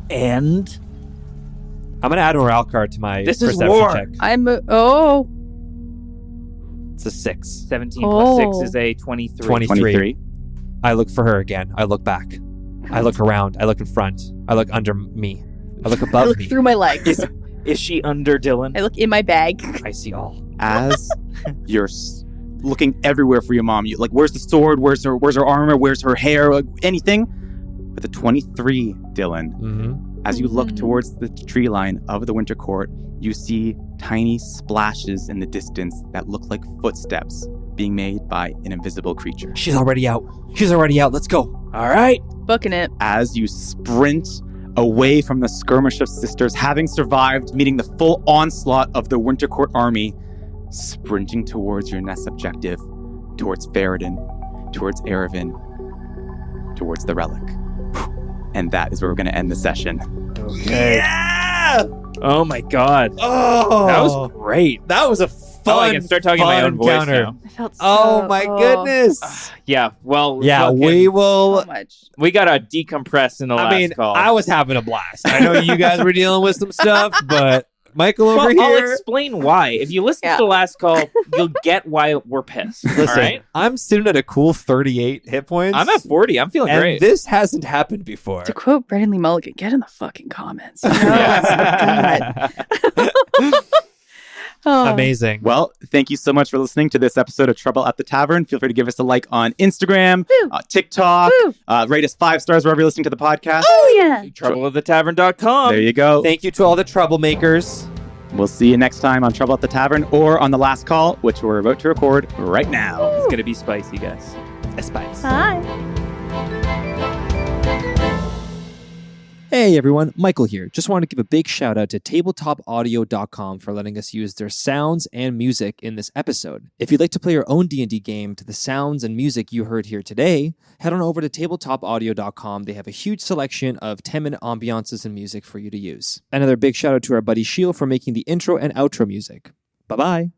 Speaker 1: And
Speaker 2: I'm gonna add a morale card to my
Speaker 1: This is
Speaker 2: perception
Speaker 1: war.
Speaker 2: check.
Speaker 5: Oh.
Speaker 2: It's a 6.
Speaker 1: 17 plus 6
Speaker 5: Oh.
Speaker 1: is a 23.
Speaker 3: 23.
Speaker 2: I look for her again. I look back. I look around. I look in front. I look under me. I look
Speaker 5: I
Speaker 2: above
Speaker 5: look
Speaker 2: me.
Speaker 5: through my legs.
Speaker 1: Is she under Dillon?
Speaker 5: I look in my bag.
Speaker 2: I see all.
Speaker 3: As you're looking everywhere for your mom, you like, where's the sword? Where's her armor? Where's her hair? Like, anything. With a 23, Dillon,
Speaker 2: Mm-hmm.
Speaker 3: as you look towards the tree line of the Winter Court, you see tiny splashes in the distance that look like footsteps being made by an invisible creature.
Speaker 2: She's already out. She's already out. Let's go.
Speaker 1: All right.
Speaker 5: Booking it.
Speaker 3: As you sprint away from the Skirmish of Sisters, having survived meeting the full onslaught of the Winter Court army, sprinting towards your next objective, towards Faradin, towards Erevan, towards the relic. And that is where we're going to end the session.
Speaker 1: Okay.
Speaker 2: Yeah!
Speaker 1: Oh my god.
Speaker 2: Oh!
Speaker 1: That was great.
Speaker 2: That was a fun,
Speaker 1: I can start talking in my
Speaker 2: fun
Speaker 1: own voice
Speaker 2: encounter.
Speaker 1: now.
Speaker 5: I felt so.
Speaker 2: Oh my goodness.
Speaker 1: Yeah. Well.
Speaker 2: Yeah,
Speaker 1: fucking-
Speaker 2: we will.
Speaker 5: So much.
Speaker 1: We gotta decompress in the last
Speaker 2: I mean,
Speaker 1: call.
Speaker 2: I was having a blast. I know you guys were dealing with some stuff, but Michael over
Speaker 1: Well, I'll
Speaker 2: here.
Speaker 1: explain why. If you listen
Speaker 5: Yeah.
Speaker 1: to the last call, you'll get why we're pissed.
Speaker 2: Listen,
Speaker 1: all right?
Speaker 2: I'm sitting at a cool 38 hit points.
Speaker 1: I'm at 40. I'm feeling
Speaker 2: and
Speaker 1: great.
Speaker 2: this hasn't happened before.
Speaker 5: To quote Brendan Lee Mulligan, get in the fucking comments. You know,
Speaker 1: Yeah.
Speaker 5: it's so good. Oh.
Speaker 2: Amazing.
Speaker 3: Well, thank you so much for listening to this episode of Trouble at the Tavern. Feel free to give us a like on Instagram,
Speaker 5: Woo.
Speaker 3: TikTok,
Speaker 5: Woo.
Speaker 3: rate us 5 stars wherever you're listening to the podcast.
Speaker 5: Oh, yeah.
Speaker 1: TroubleAtTheTavern.com.
Speaker 3: There you go.
Speaker 2: Thank you to all the troublemakers.
Speaker 3: We'll see you next time on Trouble at the Tavern or on the last call, which we're about to record right now.
Speaker 1: It's gonna be spicy, guys.
Speaker 2: Spice.
Speaker 5: Bye.
Speaker 2: Hey everyone, Michael here. Just want to give a big shout out to tabletopaudio.com for letting us use their sounds and music in this episode. If you'd like to play your own D&D game to the sounds and music you heard here today, head on over to tabletopaudio.com. They have a huge selection of 10-minute ambiances and music for you to use. Another big shout out to our buddy Sheel for making the intro and outro music. Bye-bye.